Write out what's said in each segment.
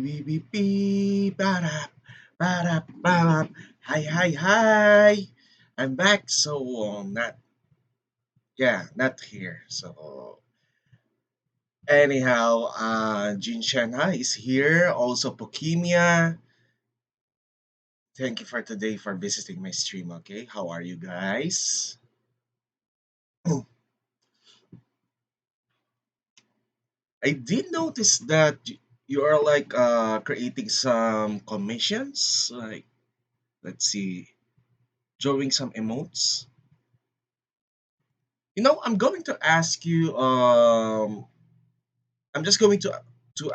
beep, beep, beep, ba-dap, ba-dap, ba-dap. Hi, hi, hi. I'm back. So, not here. So, anyhow, Jin Shanha is here. Also, Pokemia. Thank you for today for visiting my stream. Okay, how are you guys? I did notice that you are like creating some commissions. Like, let's see, drawing some emotes. I'm going to ask you. I'm just going to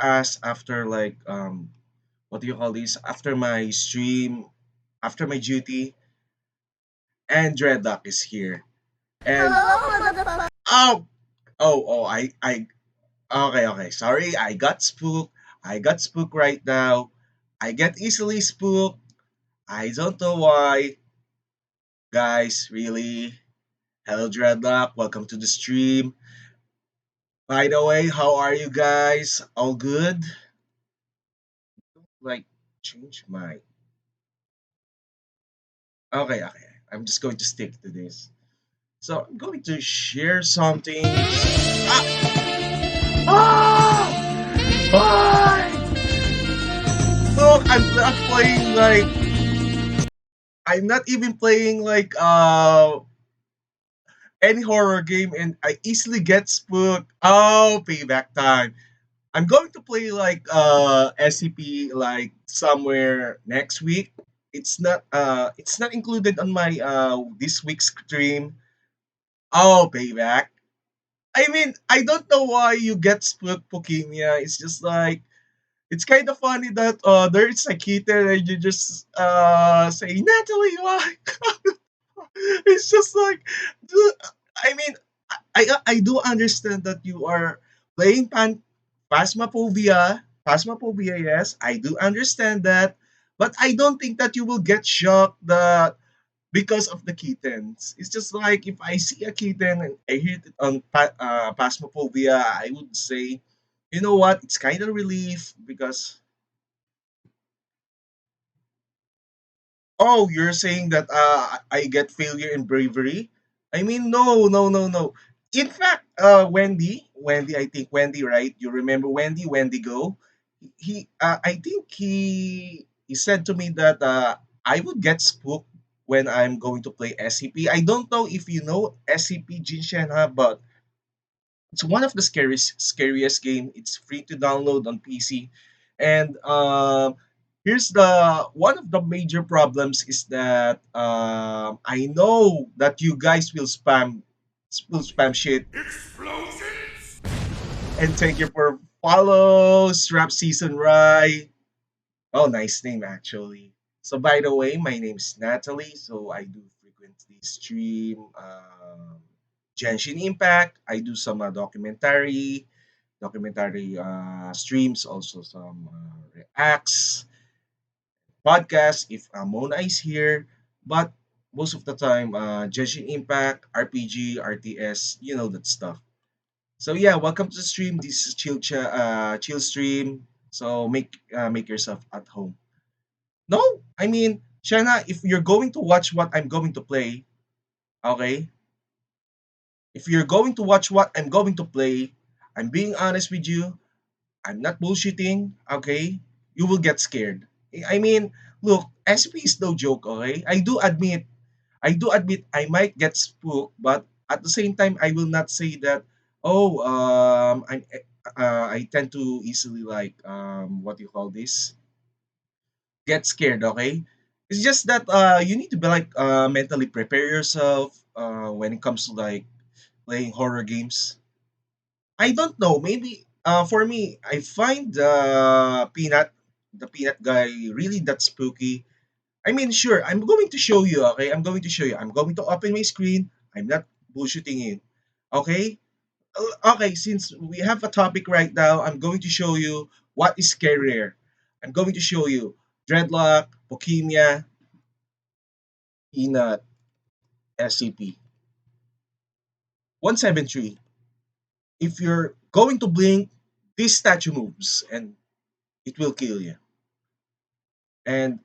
ask after like what do you call this? After my stream, after my duty, and Dreadlock is here. And oh, I okay. Sorry, I got spooked. I got spooked right now. I get easily spooked. I don't know why, guys. Really. Hello, Dreadlock. Welcome to the stream. By the way, how are you guys? All good? Like, change my. Okay. I'm just going to stick to this. So I'm going to share something. Ah! Why? Look, I'm not playing like. I'm not even playing like any horror game, and I easily get spooked. Oh, payback time. I'm going to play like SCP like somewhere next week. It's not included on my this week's stream. Oh, payback. I mean, I don't know why you get spooked, Pokemia. It's just like it's kind of funny that there is a kitten and you just say Natalie, why? It's just like, dude, I mean, I do understand that you are playing Phasmophobia, yes, I do understand that, but I don't think that you will get shocked that because of the kittens. It's just like if I see a kitten and I hear it on Phasmophobia, I would say, you know what, it's kind of relief because oh, you're saying that I get failure in bravery? I mean, no. In fact, Wendy, I think Wendy, right? You remember Wendy, Wendy Go? I think he said to me that I would get spooked when I'm going to play SCP. I don't know if you know SCP Jinshen, but it's one of the scariest game. It's free to download on PC, and here's the one of the major problems is that I know that you guys will spam shit. And thank you for follow Strap Season Rye. Oh, nice name actually. So by the way, my name is Natalie. So I do frequently stream Genshin Impact. I do some documentary streams, also some reacts, podcasts if Mona is here. But most of the time, Genshin Impact, RPG, RTS, you know that stuff. So yeah, welcome to the stream. This is Chill Stream. So make yourself at home. No, I mean, Shanna, if you're going to watch what I'm going to play, okay? If you're going to watch what I'm going to play, I'm being honest with you. I'm not bullshitting, okay? You will get scared. I mean, look, SP is no joke, okay? I do admit I might get spooked, but at the same time, I will not say that, oh, I tend to easily like, what do you call this? Get scared, okay? It's just that you need to be like mentally prepare yourself when it comes to like playing horror games. I don't know. Maybe for me, I find the peanut guy, really that spooky. I mean, sure, I'm going to show you. Okay, I'm going to show you. I'm going to open my screen. I'm not bullshitting in. Okay. Okay. Since we have a topic right now, I'm going to show you what is scarier. I'm going to show you dreadlock, leukemia, peanut, SCP. 173. If you're going to blink, this statue moves, and it will kill you. And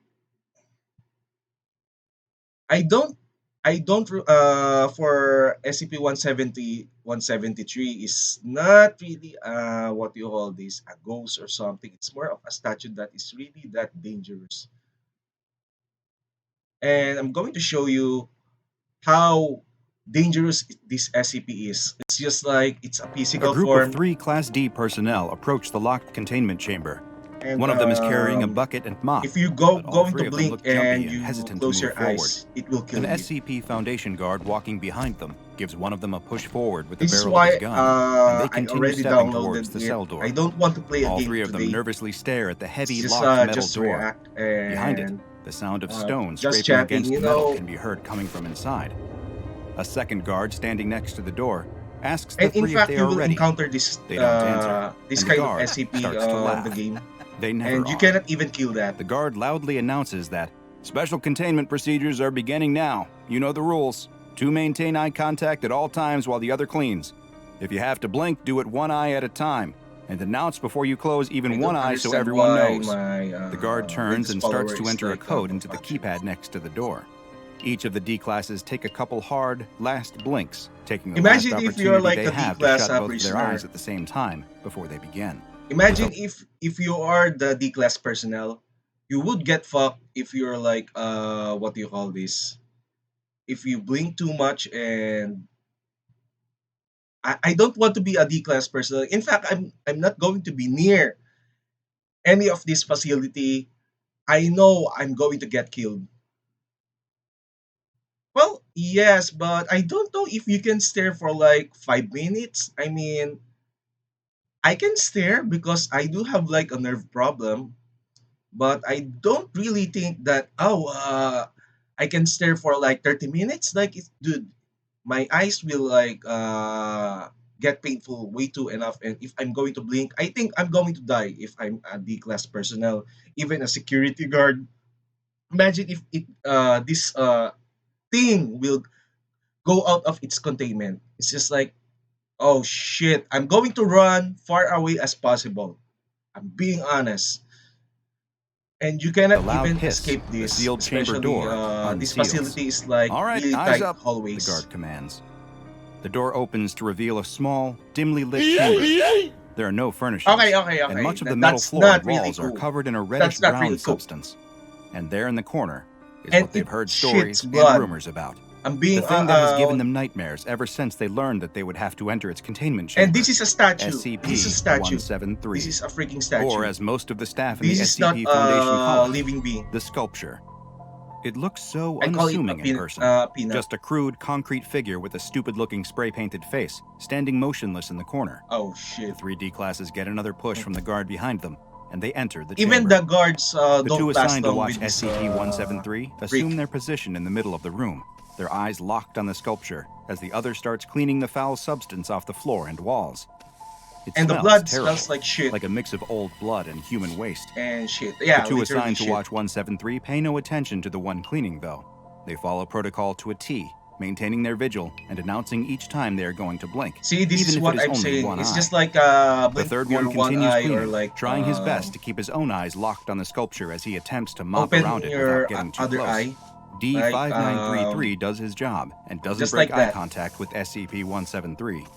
I don't I don't for SCP 173 is not really what you call this, a ghost or something. It's more of a statue that is really that dangerous. And I'm going to show you how dangerous this SCP is. It's just like it's a A physical group of form. 3 Class D personnel approach the locked containment chamber. And One of them is carrying a bucket and mop, if you but all going to 3 of them blink look jumpy and and you hesitant to close move your forward. eyes, it will An kill you. SCP Foundation guard walking behind them gives one of them a push forward with the This is barrel of his why gun, and they I continue already stepping towards downloaded the it. cell I door. don't want to play a All game 3 of them today. nervously stare at the heavy It's locked metal just door. react Behind it, and the sound of stones just scraping chatting, against you metal know. can be heard coming from inside. A second guard standing next to the door asks the And in 3 if fact, they you are will ready. encounter this They don't answer, this and the kind of guard SCP starts to on the laugh. game, They never and you are. cannot even kill that. The guard loudly announces that special containment procedures are beginning now. You know the rules. 2 maintain eye contact at all times while the other cleans. If you have to blink, do it one eye at a time, and announce before you close I even don't one eye so understand everyone why knows. my The guard turns latest and starts follower to is enter a like, code into the malfunctioning. keypad next to the door. Each of the D classes take a couple hard, last blinks, taking the Imagine last if you're opportunity like they a have to D-class shut both of their prisoner. eyes at the same time before they begin. Imagine if you are the D-class personnel, you would get fucked if you're like what do you call this? If you blink too much, and I don't want to be a D-class personnel. In fact, I'm not going to be near any of this facility. I know I'm going to get killed. Well, yes, but I don't know if you can stare for like 5 minutes. I mean, I can stare because I do have like a nerve problem, but I don't really think that I can stare for like 30 minutes. Like it's dude, my eyes will like get painful way too enough, and if I'm going to blink, I think I'm going to die if I'm a D class personnel, even a security guard. Imagine if it this thing will go out of its containment. It's just like, oh shit, I'm going to run far away as possible. I'm being honest. And you A cannot loud even hiss, escape the this, sealed chamber especially door this unseals. facility is like All right, really eyes tight up, the hallways. guard commands. The door opens to reveal a small, dimly lit chamber. There are no furnishings, Okay. and much of the That- metal that's floor not and really walls are cool. covered in a That's reddish not brown really cool. substance. And there in the corner is And what they've it heard shits stories and blood. rumors about. I'm The being thing that has given them nightmares ever since they learned that they would have to enter its containment chamber. and this is a statue. This is a SCP statue. 173. This is a freaking statue. Or as most of the staff in This the is not SCP Foundation call a it, living being. the sculpture. It looks so I call it a unassuming in person. peanut. Just a crude concrete figure with a stupid-looking spray-painted face, standing motionless in the corner. Oh The shit. 3D classes get another push from the guard behind them, and they enter the Even chamber. the guards The don't 2 last assigned to long watch with this SCP-173 assume their position in the middle of the room, their eyes locked on the sculpture as the other starts cleaning the foul substance off the floor and walls. It and the smells blood terrible, smells like shit. like a mix of old blood and human waste. And shit. Yeah, The 2 literally assigned to shit. watch 173 pay no attention to the one cleaning, though. They follow protocol to a T, maintaining their vigil and announcing each time they are going to blink. See, this even is if what it is I'm only saying. one It's eye. just like The blink third your one continues eye cleaning, or like trying his best to keep his own eyes locked on the sculpture as he attempts to mop open around it your without getting too other close. eye. D5933 does his job and doesn't just break like eye that. contact with SCP-173.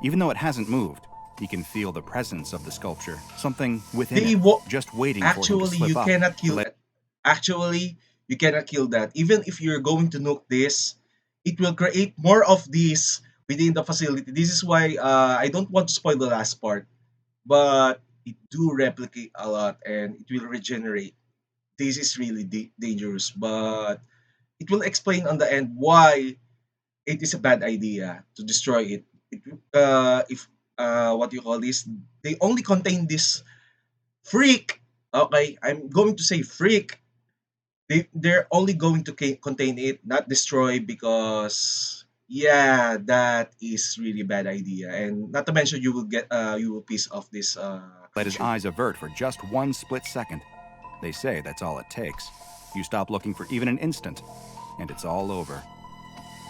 Even though it hasn't moved, he can feel the presence of the sculpture, something within They it, wo- just waiting for him to Actually, slip you up. cannot kill it. Actually, you cannot kill that. Even if you're going to nuke this, it will create more of this within the facility. This is why I don't want to spoil the last part, but it do replicate a lot and it will regenerate. This is really dangerous, but it will explain on the end why it is a bad idea to destroy it. If what you call this, they only contain this freak. Okay, I'm going to say freak. They're only going to contain it, not destroy, because yeah, that is really bad idea. And not to mention, you will piss off this Let his creature. eyes avert for just one split second. They say that's all it takes. You stop looking for even an instant, and it's all over.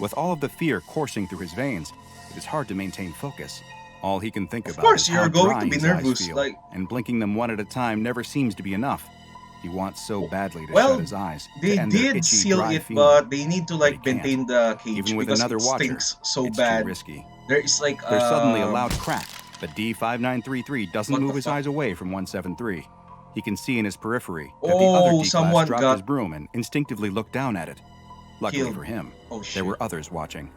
With all of the fear coursing through his veins, it is hard to maintain focus. All he can think Of about is course, how you're going dry to be his eyes nervous. feel, Like, and blinking them one at a time never seems to be enough. He wants so badly to shut well, his eyes, they to end their did itchy, seal dry it, feeling, but they need to but he like can't. maintain the Even cage with because another it watcher, stinks so it's too bad. risky. There is like There's suddenly a loud crack, but D5933 doesn't what the move his fuck? eyes away from 173. He can see in his periphery that the other Oh, D-Class someone dropped got his broom and instinctively looked down at it. Luckily killed. for him, Oh there shit. were others watching.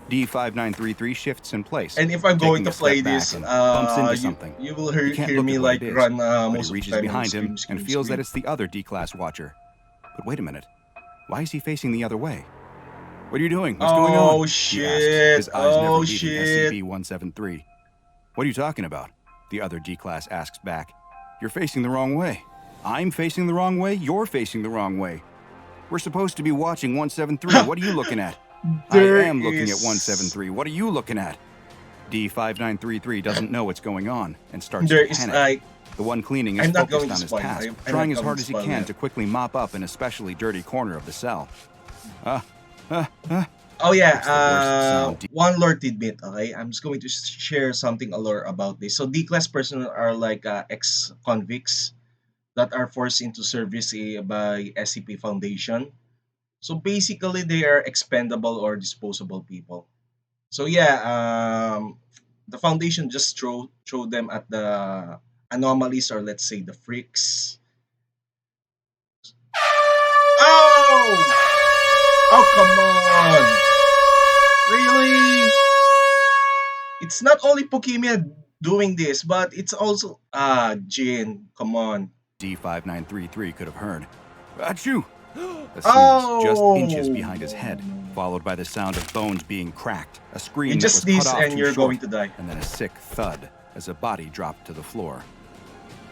D5933 shifts in place, And if I'm going taking to a step play back this, and bumps into something. you will He can't hear look me at what like it is, run but he most of the reaches time behind him and feels scream. that it's the other D-Class watcher. But wait a minute. Why is he facing the other way? What are you doing? What's going on? Oh He asks, shit! his eyes never Oh leaving shit! SCP-173. What are you talking about? The other D-Class asks back. You're facing the wrong way. I'm facing the wrong way. You're facing the wrong way. We're supposed to be watching 173. What are you looking at? I am looking at 173. What are you looking at? D5933 doesn't know what's going on and starts There to is panic. like The one cleaning is I'm not focused going to on his spoil. task, I'm trying not as going hard to as he spoil can that. to quickly mop up an especially dirty corner of the cell. Oh It's the worst yeah, sound. one lore tidbit. Okay, I'm just going to share something a lore about this. So D-class personnel are like ex-convicts that are forced into service by SCP Foundation. So basically, they are expendable or disposable people. So yeah, the Foundation just throw them at the anomalies, or let's say the freaks. Oh! Oh, come on! Really? It's not only Pokemia doing this, but it's also Jin. Come on. D5933 could have heard. Achoo! A sneeze just inches Oh! behind his head, followed by the sound of bones being cracked, a You scream that just was cut sneeze off and too you're short, going to die. and then a sick thud as a body dropped to the floor.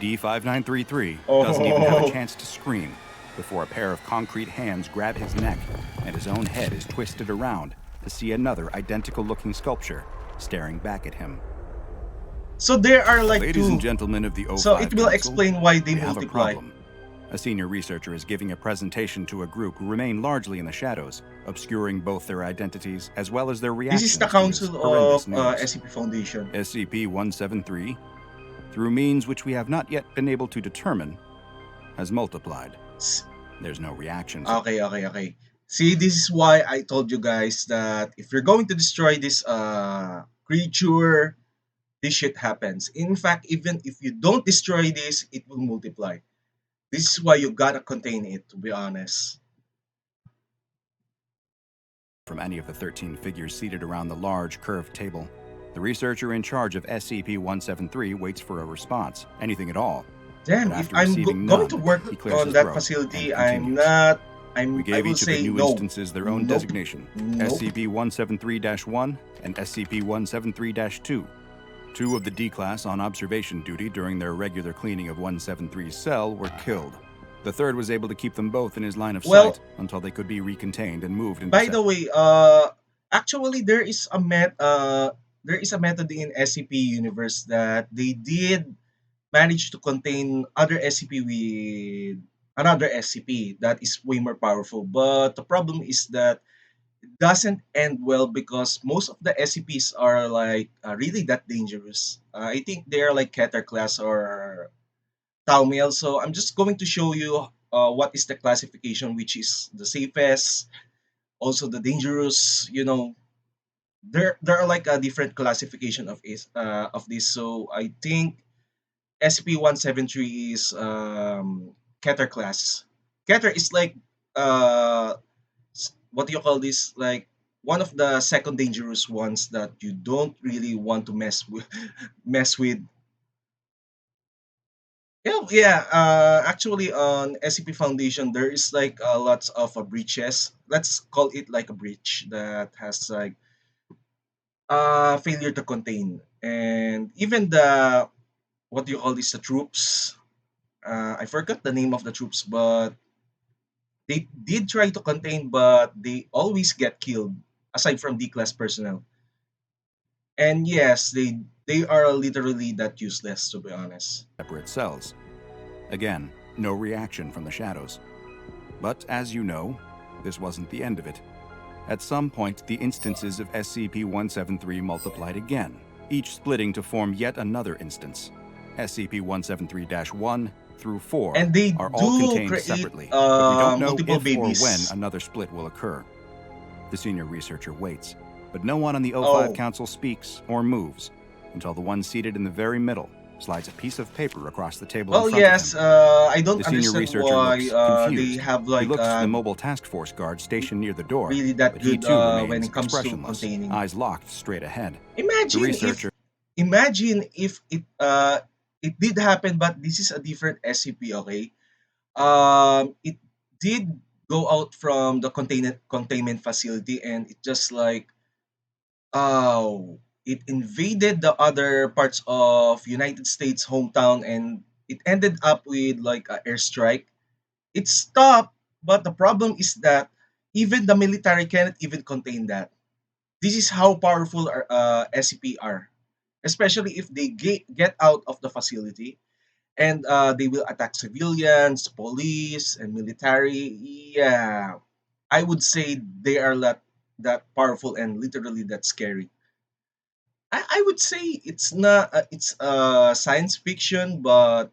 D5933 Oh. doesn't even have a chance to scream before a pair of concrete hands grab his neck and his own head is twisted around to see another identical-looking sculpture staring back at him. So there are like Ladies two. and gentlemen of the O5 So it will Council, explain why they we have a multiply. problem. A senior researcher is giving a presentation to a group who remain largely in the shadows, obscuring both their identities as well as their This reactions is the to his Council horrendous of news. SCP Foundation. SCP-173, through means which we have not yet been able to determine, has multiplied. There's no reaction. Okay. See, this is why I told you guys that if you're going to destroy this creature, this shit happens. In fact, even if you don't destroy this, it will multiply. This is why you gotta contain it, to be honest. From any of the 13 figures seated around the large, curved table, the researcher in charge of SCP-173 waits for a response, anything at all. Damn, But if after I'm receiving going none, to work he clears on his that throat facility, and I'm continues. not. We I gave will each of the say new no. instances their own Nope. designation, Nope. SCP-173-1 and SCP-173-2. Two of the D-Class on observation duty during their regular cleaning of 173's cell were killed. The third was able to keep them both in his line of Well, sight until they could be recontained and moved into by the way, actually there is a method in SCP universe that they did manage to contain other SCP with another SCP that is way more powerful. But the problem is that it doesn't end well because most of the SCPs are like really that dangerous. I think they're like Keter class or Taumiel. So I'm just going to show you what is the classification, which is the safest, also the dangerous. There are like a different classification of this. So I think SCP-173 is Keter class. Keter is like what do you call this? Like one of the second dangerous ones that you don't really want to mess with. Mess with. Yeah. Actually, on SCP Foundation, there is like lots of breaches. Let's call it like a breach that has like failure to contain, and even the what do you call this? The troops. I forgot the name of the troops, but they did try to contain, but they always get killed. Aside from D class personnel, and yes, they are literally that useless, to be honest. separate cells. Again, no reaction from the shadows. But as you know, this wasn't the end of it. At some point, the instances of SCP-173 multiplied again, each splitting to form yet another instance. SCP-173-1 through 4 And they are all do contained create separately, but we don't know multiple if or when babies. another split will occur. The senior researcher waits, but no one on the O5 Oh, Council speaks or moves until the one seated in the very middle slides a piece of paper across the table in well, front of yes. him. I don't The senior understand researcher why looks they confused. have He like looks to the mobile task force guard stationed near the door, really that but he good too when remains it comes to expressionless, containing. eyes locked straight ahead. The Imagine if, researcher it did happen, but this is a different SCP. Okay, it did go out from the containment facility, and it just like it invaded the other parts of United States hometown, and it ended up with like a airstrike. It stopped, but the problem is that even the military cannot even contain that. This is how powerful our SCP are, especially if they get out of the facility, and they will attack civilians, police, and military. Yeah, I would say they are that powerful and literally that scary. I would say it's not it's science fiction, but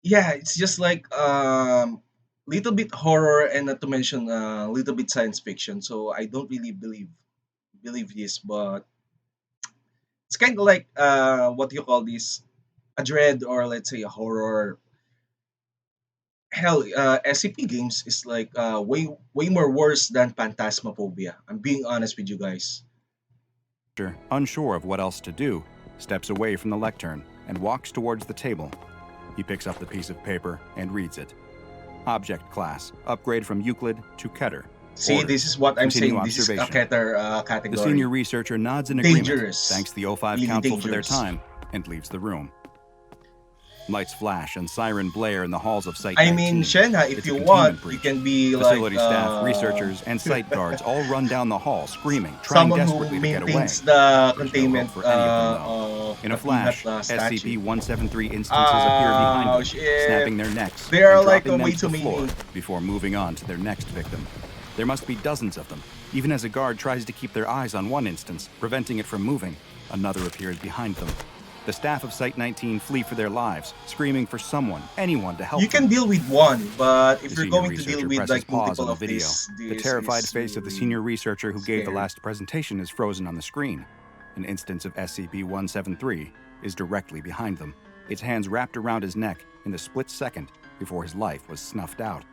yeah, it's just like little bit horror and not to mention little bit science fiction. So I don't really believe this, but it's kind of like what do you call this, a dread, or let's say a horror. Hell, SCP games is like way more worse than Phantasmaphobia. I'm being honest with you guys. unsure of what else to do, steps away from the lectern and walks towards the table. He picks up the piece of paper and reads it. Object class, upgrade from Euclid to Keter. See, this Orders, is what I'm continue saying. This is a observation. The category. senior researcher nods in agreement, Dangerous. thanks the O5 Really Council for their dangerous. time, and leaves the room. Lights flash and siren blare in the halls of Site I 19. mean, Shenha, if It's a you containment want, you breach. can be like Facility staff, researchers, and site guards all run down the hall, screaming, trying someone who desperately to get away. maintains the There's no hope containment for any of them, though. of In the a flash, peanut statue. SCP-173 instances appear behind Oh them, shit! snapping their necks They are and like dropping a them way to the too floor many. before moving on to their next victim. There must be dozens of them. Even as a guard tries to keep their eyes on one instance, preventing it from moving, another appears behind them. The staff of Site 19 flee for their lives, screaming for someone, anyone to help You them. can deal with one, but if The you're senior going to deal researcher with presses like pause multiple on the of video. The this terrified is face of the really senior researcher who gave the scary. last presentation is frozen on the screen. An instance of SCP-173 is directly behind them, its hands wrapped around his neck in the split second before his life was snuffed out.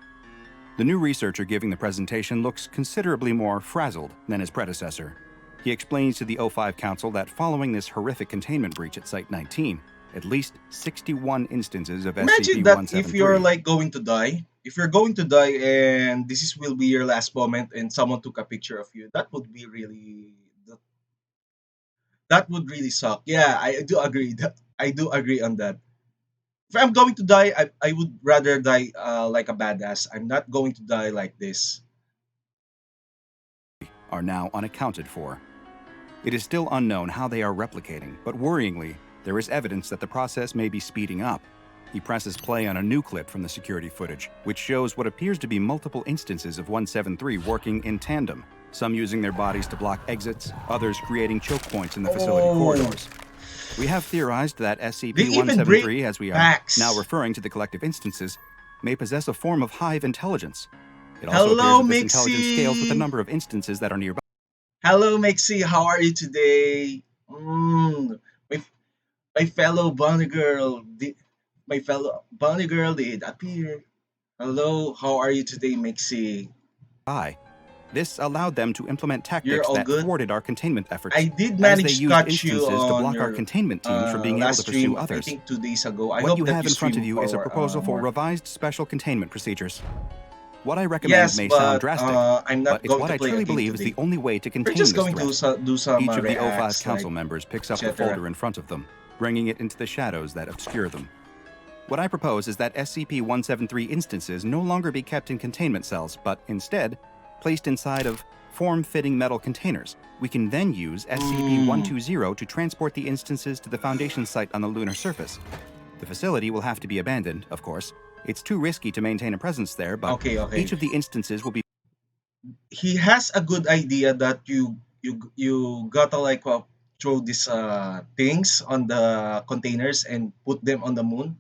The new researcher giving the presentation looks considerably more frazzled than his predecessor. He explains to the O5 Council that following this horrific containment breach at Site 19, at least 61 instances of Imagine that if you're SCP-173 like going to die, if you're going to die and this is will be your last moment and someone took a picture of you, that would be really that would really suck. Yeah, I do agree. I do agree on that. If I'm going to die, I would rather die like a badass. I'm not going to die like this. are now unaccounted for. It is still unknown how they are replicating, but worryingly, there is evidence that the process may be speeding up. He presses play on a new clip from the security footage, which shows what appears to be multiple instances of 173 working in tandem, some using their bodies to block exits, others creating choke points in the facility Oh, corridors. We have theorized that they even break SCP-173, as we are backs. now referring to the collective instances, may possess a form of hive intelligence. It also Hello, appears that this intelligence scales with the Mixie. number of instances that are nearby. Hello, Mixie. How are you today? My, my fellow bunny girl. My fellow bunny girl did appear. Hello, how are you today, Mixie? This allowed them to implement You're tactics all that good? thwarted our containment efforts, I did as they manage to used catch you instances to on block our your containment teams from being able last to pursue stream, I others. think 2 days ago. I What hope you that have you in front of stream you is a for proposal for more. revised special containment procedures. What I recommend Yes, may sound but drastic, I'm but not it's going what to I play a truly game believe is the today. only way to We're contain just this going threat. to do some Each of the O5 reacts, council like, members picks up the etc. folder in front of them, bringing it into the shadows that obscure them. What I propose is that SCP-173 instances no longer be kept in containment cells, but instead placed inside of form-fitting metal containers. We can then use SCP-120 to transport the instances to the Foundation site on the lunar surface. The facility will have to be abandoned, of course. It's too risky to maintain a presence there, but Okay. each of the instances will be He has a good idea that you gotta like throw these things on the containers and put them on the moon.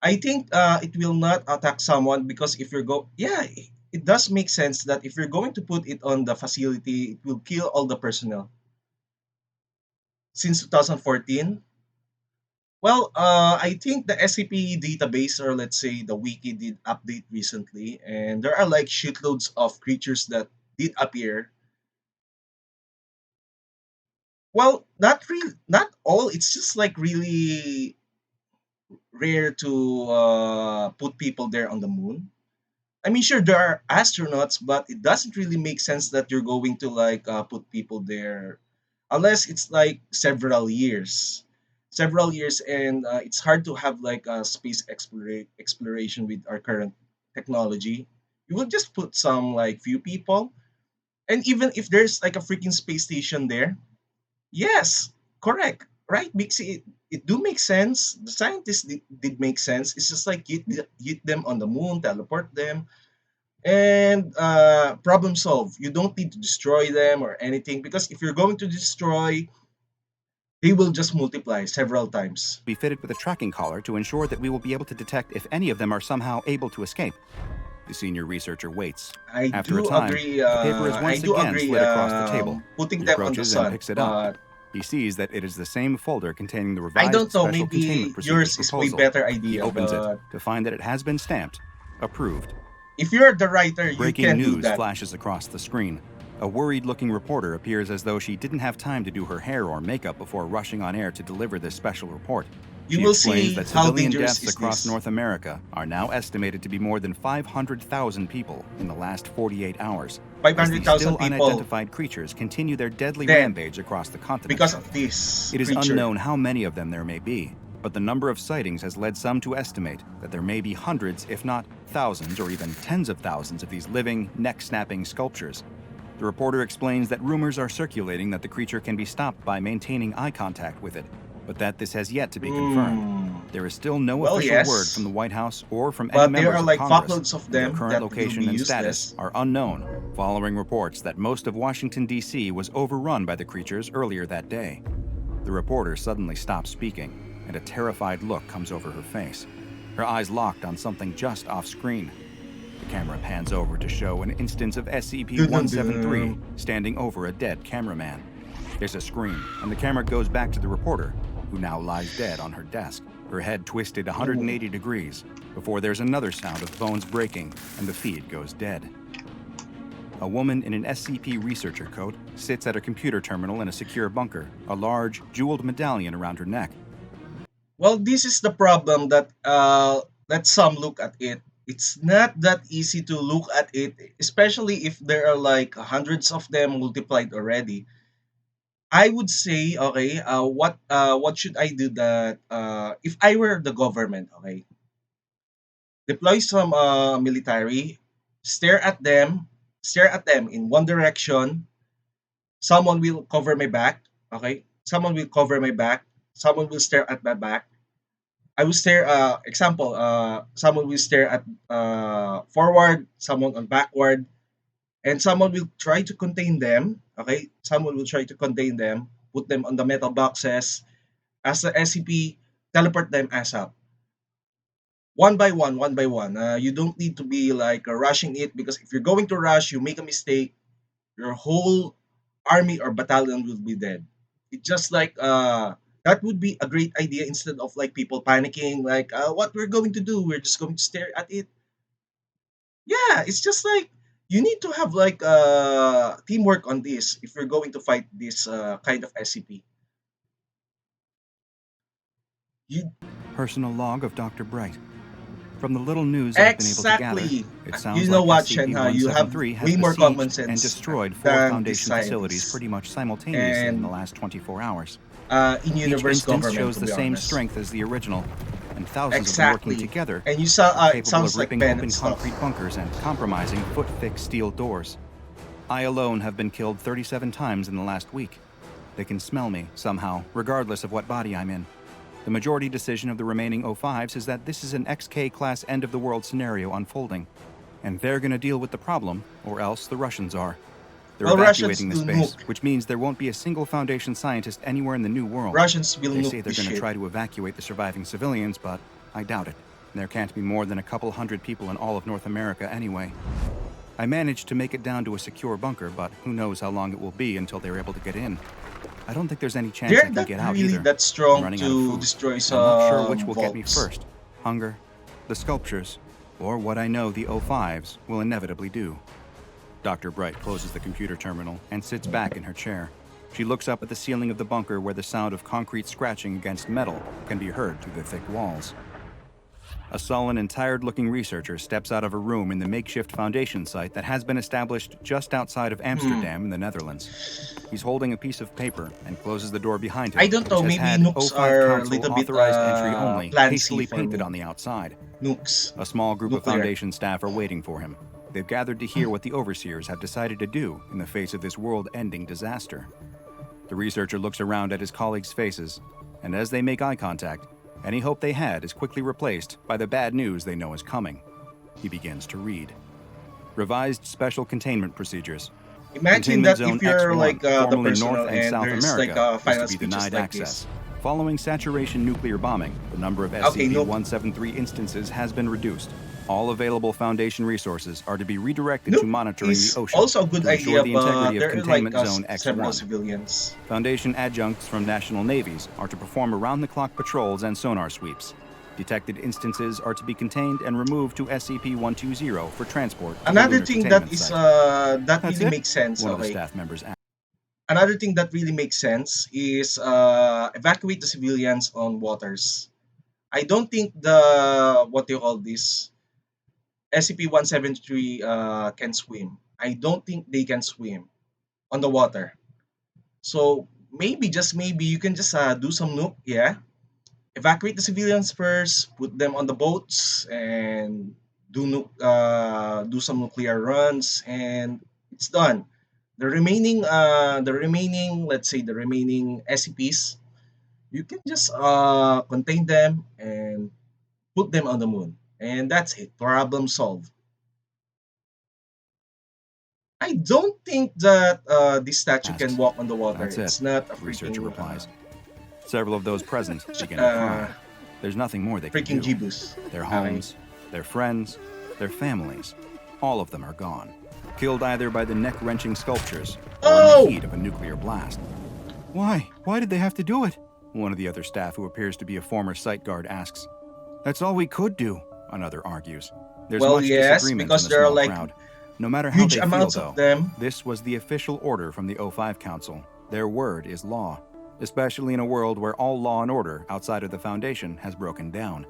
I think it will not attack someone because if you're go yeah, it does make sense that if you're going to put it on the facility, it will kill all the personnel. Since 2014, well, I think the SCP database, or let's say the wiki, did update recently, and there are like shitloads of creatures that did appear. Well, not really, not all. It's just like really rare to put people there on the moon. I mean, sure, there are astronauts, but it doesn't really make sense that you're going to like put people there unless it's like several years, and it's hard to have like a space exploration with our current technology. You will just put some like few people, and even if there's like a freaking space station there, yes, correct, right? Makes it do make sense. The scientists did make sense. It's just like hit them on the moon, teleport them, and problem solved. You don't need to destroy them or anything because if you're going to destroy, they will just multiply several times. Be fitted with a tracking collar to ensure that we will be able to detect if any of them are somehow able to escape. The senior researcher waits. I After a do time, agree. the paper is I once do again agree. slid across the table. Putting He them on the approaches and sun, picks it up. but He sees that it is the same folder containing the I revised don't know. special containment Maybe procedures yours is way proposal. better He idea. opens it But to find that it has been stamped, approved. if you're the writer, you Breaking can do news that. flashes across the screen. A worried-looking reporter appears as though she didn't have time to do her hair or makeup before rushing on air to deliver this special report. You She will explains see that how civilian dangerous deaths is across this. North America are now estimated to be more than 500,000 people in the last 48 hours, as these 500,000 still people unidentified creatures continue their deadly dead rampage across the continent. because of this It is creature. unknown how many of them there may be, but the number of sightings has led some to estimate that there may be hundreds, if not thousands, or even tens of thousands of these living, neck-snapping sculptures. The reporter explains that rumors are circulating that the creature can be stopped by maintaining eye contact with it, but that this has yet to be confirmed. Hmm. There is still no Well, official word yes, from the White House or from any but there members are of like Congress, fuckloads of and their them current that will location be and status useless. are unknown, following reports that most of Washington, D.C. was overrun by the creatures earlier that day. The reporter suddenly stops speaking, and a terrified look comes over her face. Her eyes locked on something just off screen. The camera pans over to show an instance of SCP-173 standing over a dead cameraman. There's a scream, and the camera goes back to the reporter, who now lies dead on her desk, her head twisted 180 degrees, before there's another sound of bones breaking and the feed goes dead. A woman in an SCP researcher coat sits at a computer terminal in a secure bunker, a large, jeweled medallion around her neck. Well, this is the problem that let some look at it. It's not that easy to look at it, especially if there are like hundreds of them multiplied already. I would say, okay, what should I do that if I were the government, okay, deploy some military, stare at them, stare at them in one direction. Someone will cover my back, okay. Someone will cover my back. Someone will stare at my back. I will stare. Example. Someone will stare at forward. Someone on backward, and someone will try to contain them. Okay, someone will try to contain them. Put them on the metal boxes. As the SCP, teleport them as up. One by one, one by one. You don't need to be like rushing it because if you're going to rush, you make a mistake, your whole army or battalion will be dead. It's just like that would be a great idea instead of like people panicking like what we're going to do, we're just going to stare at it. Yeah, it's just like you need to have like teamwork on this if you're going to fight this kind of SCP. You Personal log of Dr. Bright. From the little news I've been able to gather, exactly. it sounds You know like what, Shenha, you have SCP-173 has way more common besieged and sense destroyed 4 than these Foundation facilities scientists pretty much simultaneously in the and last 24 hours. in Each universe instance government, shows to the be same honest. strength as the original, and thousands of them working Exactly. together And you saw are it capable sounds of like ripping Ben open and stuff. concrete bunkers and compromising foot-thick steel doors. I alone have been killed 37 times in the last week. They can smell me, somehow, regardless of what body I'm in. The majority decision of the remaining O5s is that this is an XK-class end-of-the-world scenario unfolding, and they're gonna deal with the problem, or else the Russians are. They're Well, Russians evacuating the will space, nuke. which means there won't be a single Foundation scientist anywhere in the New World. Russians will They say nuke they're this going to shit. try to evacuate the surviving civilians, but I doubt it. There can't be more than a couple hundred people in all of North America anyway. I managed to make it down to a secure bunker, but who knows how long it will be until they're able to get in. I don't think there's any chance I They're can not get out really either. that I'm strong running out of to food. destroy And I'm not sure which some will get me vaults. first. Hunger, the sculptures, or what I know the O5s will inevitably do. Dr. Bright closes the computer terminal and sits back in her chair. She looks up at the ceiling of the bunker where the sound of concrete scratching against metal can be heard through the thick walls. A sullen and tired-looking researcher steps out of a room in the makeshift Foundation site that has been established just outside of Amsterdam in the Netherlands. He's holding a piece of paper and closes the door behind him, I don't which know, has maybe had nukes O5 are a Council little bit authorized entry only plancy hastily for painted me. on the outside. Nukes. A small group of Nuclear. Foundation staff are waiting for him. They've gathered to hear what the overseers have decided to do in the face of this world-ending disaster. The researcher looks around at his colleagues' faces, and as they make eye contact, any hope they had is quickly replaced by the bad news they know is coming. He begins to read. Revised Special Containment Procedures. Imagine Containment that Zone if you're X1, like the formerly personnel North and and South there's like America, is final to be speeches denied like access. this. Following saturation nuclear bombing, the number of Okay, nope. SCP-173 instances has been reduced. All available Foundation resources are to be redirected to Nuke monitoring the is ocean also a good to ensure idea, the but integrity of there are like Containment Zone several X1. civilians. Foundation adjuncts from national navies are to perform around-the-clock patrols and sonar sweeps. Detected instances are to be contained and removed to SCP-120 for transport to the Another lunar thing that containment is site. that That's really it? makes sense. One of the Okay. staff members asked. Another thing that really makes sense is evacuate the civilians on waters. I don't think the what do you call this SCP-173 can swim. I don't think they can swim on the water. So maybe just maybe you can just do some nuke, yeah. Evacuate the civilians first, put them on the boats, and do some nuclear runs, and it's done. Let's say the remaining SCPs, you can just contain them and put them on the moon, and that's it. Problem solved. I don't think that this statue can Asks. walk on the water. That's it, It's not a the researcher freaking replies. Several of those present begin to cry. There's nothing more they can freaking do. Jibus. Their Okay. homes, their friends, their families, all of them are gone. Killed either by the neck-wrenching sculptures or in Oh! the heat of a nuclear blast. Why? Why did they have to do it? One of the other staff, who appears to be a former site guard, asks. That's all we could do, another argues. There's Well, much yes, disagreement because in the there are small like crowd. No matter how huge they feel, amounts though, of them. this was the official order from the O5 Council. Their word is law, especially in a world where all law and order outside of the Foundation has broken down.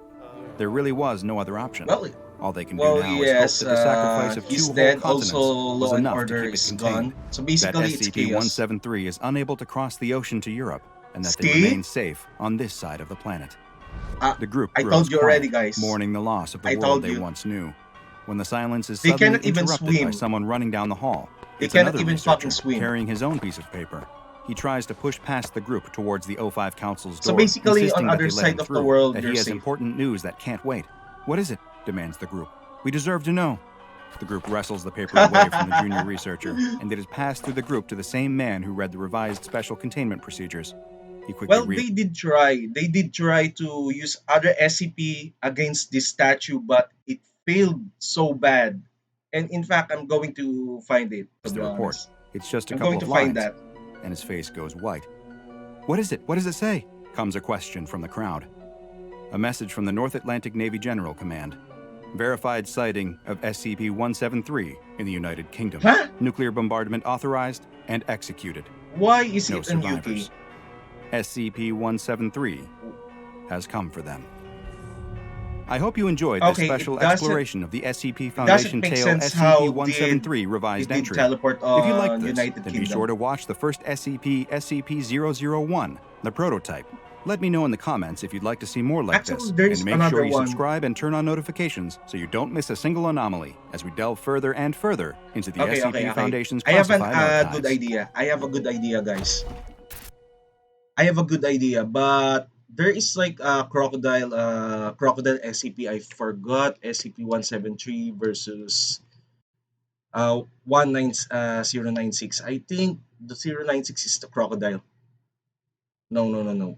There really was no other option. Well, All they can do well, now yes, is hope that the sacrifice of he's two dead. whole Also, continents was law and enough to order keep it is contained. gone. So That basically, it's chaos. SCP-173 is unable to cross the ocean to Europe, and that they See? remain safe on this side of the planet. The group I grows told you already, quiet, guys. mourning the loss of the I world told they you. once knew. When the silence is They suddenly cannot even interrupted by swim. someone running down the hall, They it's cannot another even researcher fucking swim. carrying his own piece of paper. He tries to push past the group towards the O5 Council's So door, basically, insisting on that other they let him side of the through, world, that you're he has safe. important news that can't wait. What is it? Demands the group. We deserve to know. The group wrestles the paper away from the junior researcher, and it is passed through the group to the same man who read the revised special containment procedures. He quickly Well, reads. they did try. They did try to use other SCP against this statue, but it failed so bad. And in fact, I'm going to find it, to the be report. honest. It's just a I'm couple going of to find lines, that. and his face goes white. What is it? What does it say? Comes a question from the crowd. A message from the North Atlantic Navy General Command. Verified sighting of SCP-173 in the United Kingdom. Huh? Nuclear bombardment authorized and executed. Why is No it in survivors. UK? SCP-173 has come for them. I hope you enjoyed this Okay, special it doesn't- exploration of the SCP It Foundation doesn't make tale sense how SCP-173 it revised did entry. teleport If you on like this, United then Kingdom. be sure to watch the first SCP, SCP-001, the prototype. Let me know in the comments if you'd like to see more like Actually, this, there's and make another sure you one. subscribe and turn on notifications so you don't miss a single anomaly as we delve further and further into the SCP Foundation's I have a classified archives. good idea. I have a good idea, guys. I have a good idea, but there is like a crocodile SCP. I forgot SCP-173 versus 096. I think the 096 is the crocodile. No, no, no, no.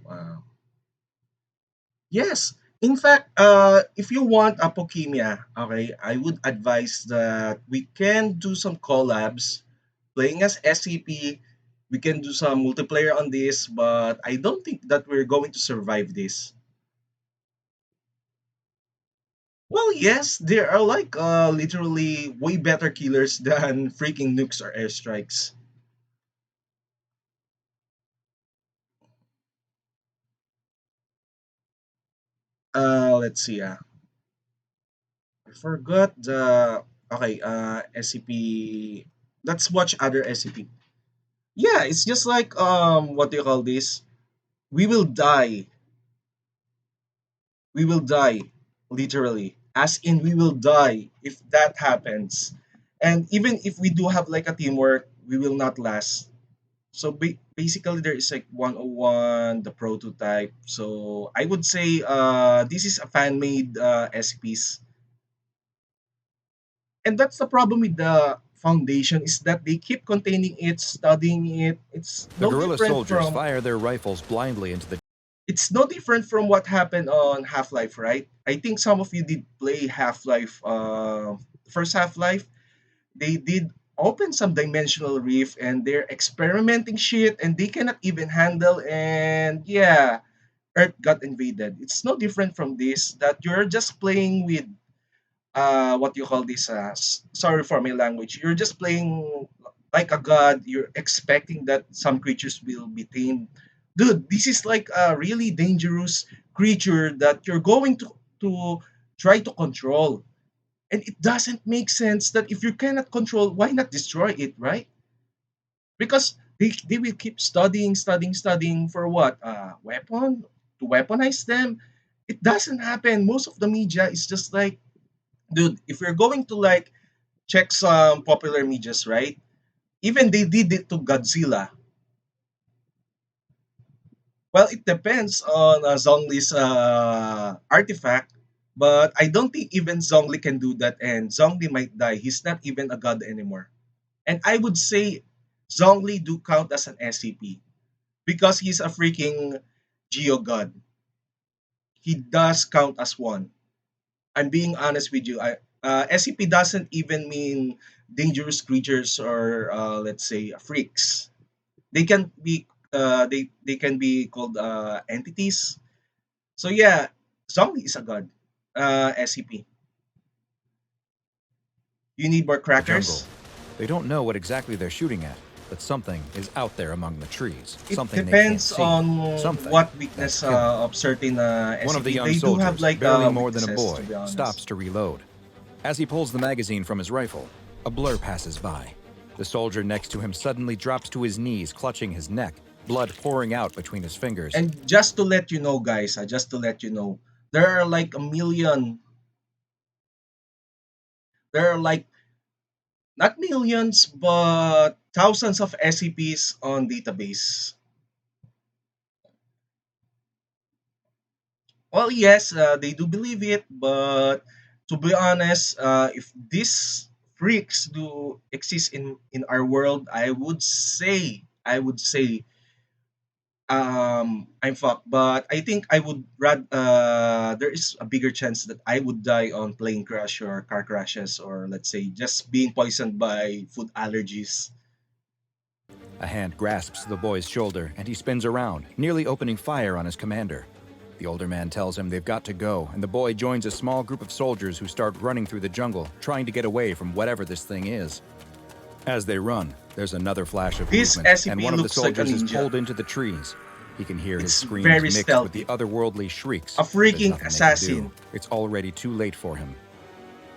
Yes. In fact, if you want Apokemia, okay, I would advise that we can do some collabs playing as SCP. We can do some multiplayer on this, but I don't think that we're going to survive this. Well, yes, there are like literally way better killers than freaking nukes or airstrikes. Let's see. I forgot the okay. SCP. Let's watch other SCP. Yeah, it's just like what do you call this? We will die. We will die, literally. As in, we will die if that happens. And even if we do have like a teamwork, we will not last. So basically, there is like 101, the prototype. So I would say this is a fan made SCPs. And that's the problem with the foundation is that they keep containing it, studying it. The guerrilla soldiers fire their rifles blindly into the It's no different from what happened on Half-Life, right? I think some of you did play Half-Life, first Half-Life. They did open some dimensional rift and they're experimenting shit and they cannot even handle, and yeah, Earth got invaded. It's no different from this that you're just playing with what you call this sorry for my language, you're just playing like a god, you're expecting that some creatures will be tamed. Dude, this is like a really dangerous creature that you're going to try to control, and it doesn't make sense that if you cannot control, why not destroy it, right? Because they will keep studying for what weapon to weaponize them. It doesn't happen. Most of the media is just like, dude, if you're going to like check some popular medias, right? Even they did it to Godzilla. Well, it depends on Zhongli's artifact, but I don't think even Zhongli can do that, and Zhongli might die. He's not even a god anymore. And I would say Zhongli do count as an SCP because he's a freaking Geo god. He does count as one. I'm being honest with you. SCP doesn't even mean dangerous creatures or let's say freaks. They can be they can be called entities. So yeah, zombie is a god. SCP. You need more jungle. crackers. They don't know what exactly they're shooting at, but something is out there among the trees. It Something they can't depends see. on Something what that's weakness killing. of certain One of the SCP. young They do have soldiers, like barely more than a weaknesses, to boy, be honest. stops to reload. As he pulls the magazine from his rifle, a blur passes by. The soldier next to him suddenly drops to his knees, clutching his neck, blood pouring out between his fingers. And just to let you know, guys, just to let you know, there are like a million. There are like not millions, but thousands of SCPs on database. Well, yes, they do believe it, but to be honest, if these freaks do exist in our world, I would say I'm fucked. But I think I would rather there is a bigger chance that I would die on plane crash or car crashes, or let's say just being poisoned by food allergies. A hand grasps the boy's shoulder, and he spins around, nearly opening fire on his commander. The older man tells him they've got to go, and the boy joins a small group of soldiers who start running through the jungle, trying to get away from whatever this thing is. As they run, there's another flash of This movement, SCP and one of the looks like a soldiers is ninja. pulled into the trees. He can hear his It's screams very mixed with stealthy. the otherworldly shrieks. A but there's freaking nothing they can assassin. do. It's already too late for him.